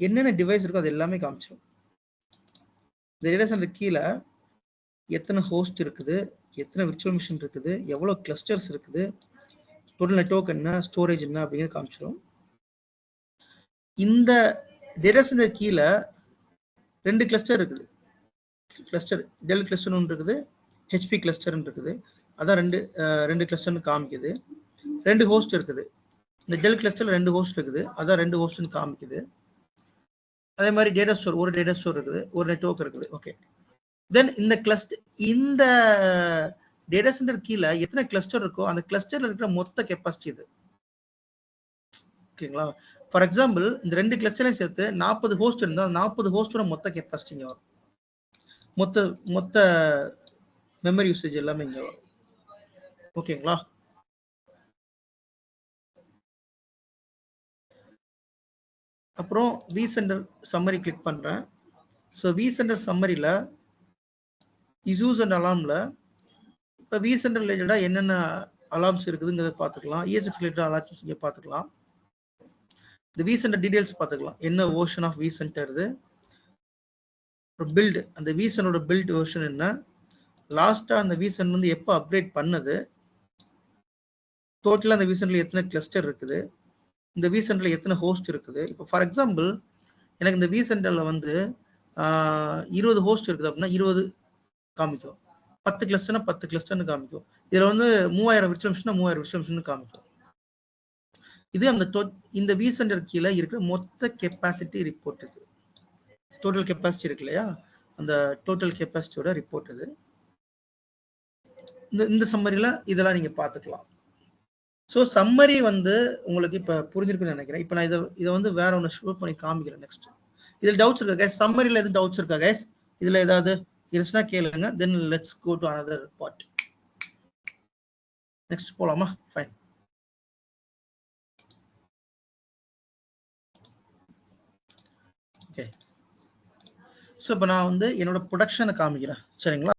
S1: என்னென்ன டிவைஸ் இருக்கோ அது எல்லாமே காமிச்சிடும். இந்த டேட்டா சென்டர் கீழே எத்தனை ஹோஸ்ட் இருக்குது, எத்தனை விர்ச்சுவல் மிஷின் இருக்குது, எவ்வளோ கிளஸ்டர்ஸ் இருக்குது, டோட்டல் நெட்வொர்க் என்ன, ஸ்டோரேஜ் என்ன அப்படிங்கிறது காமிச்சிடும். இந்த டேட்டா சென்டர் கீழே 2 கிளஸ்டர் இருக்குது. கிளஸ்டர் டெல் கிளஸ்டர் ஒன்று இருக்குது, HP கிளஸ்டர் இருக்குது. அதான் ரெண்டு கிளஸ்டர்னு காமிக்குது. 2 ஹோஸ்ட் இருக்குது. இந்த டெல் கிளஸ்டர்ல 2 ஹோஸ்ட் இருக்குது, அதான் 2 ஹோஸ்ட்னு காமிக்குது. அதே மாதிரி டேட்டா ஸ்டோர், ஒரு டேட்டா ஸ்டோர் இருக்குது, ஒரு நெட்வொர்க் இருக்குது. ஓகே. தென் இந்த டேட்டா சென்டர் கீழே எத்தனை கிளஸ்டர் இருக்கோ அந்த கிளஸ்டர்ல இருக்கிற மொத்த கெப்பாசிட்டி இது. ஓகேங்களா? ஃபார் எக்ஸாம்பிள் இந்த 2 கிளஸ்டரையும் சேர்த்து 40 ஹோஸ்ட் இருந்தால் 40 ஹோஸ்டோட மொத்த கெப்பாசிட்டி இங்கே வரும். மொத்த மெமரி யூசேஜ் எல்லாமே இங்கே வரும். ஓகேங்களா? அப்புறம் vCenter சம்மரி கிளிக் பண்றேன். ஸோ vCenter சம்மரியில் இஷ்யூஸ் அண்ட் அலார்மில் இப்போ vCenter ரிலேட்டடாக என்னென்ன அலார்ம்ஸ் இருக்குதுங்கிறத பார்த்துக்கலாம். ESX ரிலேட்டட் அலார்ம்ஸ் இங்கே பார்த்துக்கலாம். இந்த vCenter டீடைல்ஸ் பார்த்துக்கலாம். என்ன வெர்ஷன் ஆஃப் vCenter இது, பில்டு, அந்த vCenterோட பில்ட் வெர்ஷன் என்ன, லாஸ்ட்டாக அந்த vCenter வந்து எப்போ அப்கிரேட் பண்ணது, டோட்டலாக அந்த vCenterல எத்தனை கிளஸ்டர் இருக்குது, இந்த vCenterல எத்தனை ஹோஸ்ட் இருக்குது. இப்போ ஃபார் எக்ஸாம்பிள் எனக்கு இந்த vCenterல வந்து 20 ஹோஸ்ட் இருக்குது அப்படின்னா 20 காமிக்கும், 10 கிளஸ்டர்னா 10 கிளஸ்டர்னு காமிக்கும். இதில் வந்து 3000 விர்ச்சுவல் மிஷினா 3000 விர்ச்சுவல் மிஷின் காமிக்கும். இது இந்த vCenter கீழே இருக்கிற மொத்த கெப்பாசிட்டி ரிப்போர்ட். இது டோட்டல் கெப்பாசிட்டி இருக்கு இல்லையா, அந்த டோட்டல் கெப்பாசிட்டியோட ரிப்போர்ட் இது. இந்த சம்மரியில் இதெல்லாம் நீங்கள் பார்த்துக்கலாம். ஸோ சம்மரி வந்து உங்களுக்கு இப்போ புரிஞ்சிருக்குன்னு நினைக்கிறேன். இப்போ நான் இதை வந்து வேற ஒன்று ஷூட் பண்ணி காமிக்கிறேன். நெக்ஸ்ட் இதில் டவுட்ஸ் இருக்கா கைஸ்? சம்மரியில் எதுவும் டவுட்ஸ் இருக்கா கைஸ்? இதில் ஏதாவது இருந்துச்சுன்னா கேளுங்க. Then let's go to another part. Next போகலாமா? ஃபைன். ஓகே. ஸோ இப்போ நான் வந்து என்னோட ப்ரொடக்ஷனை காமிக்கிறேன், சரிங்களா?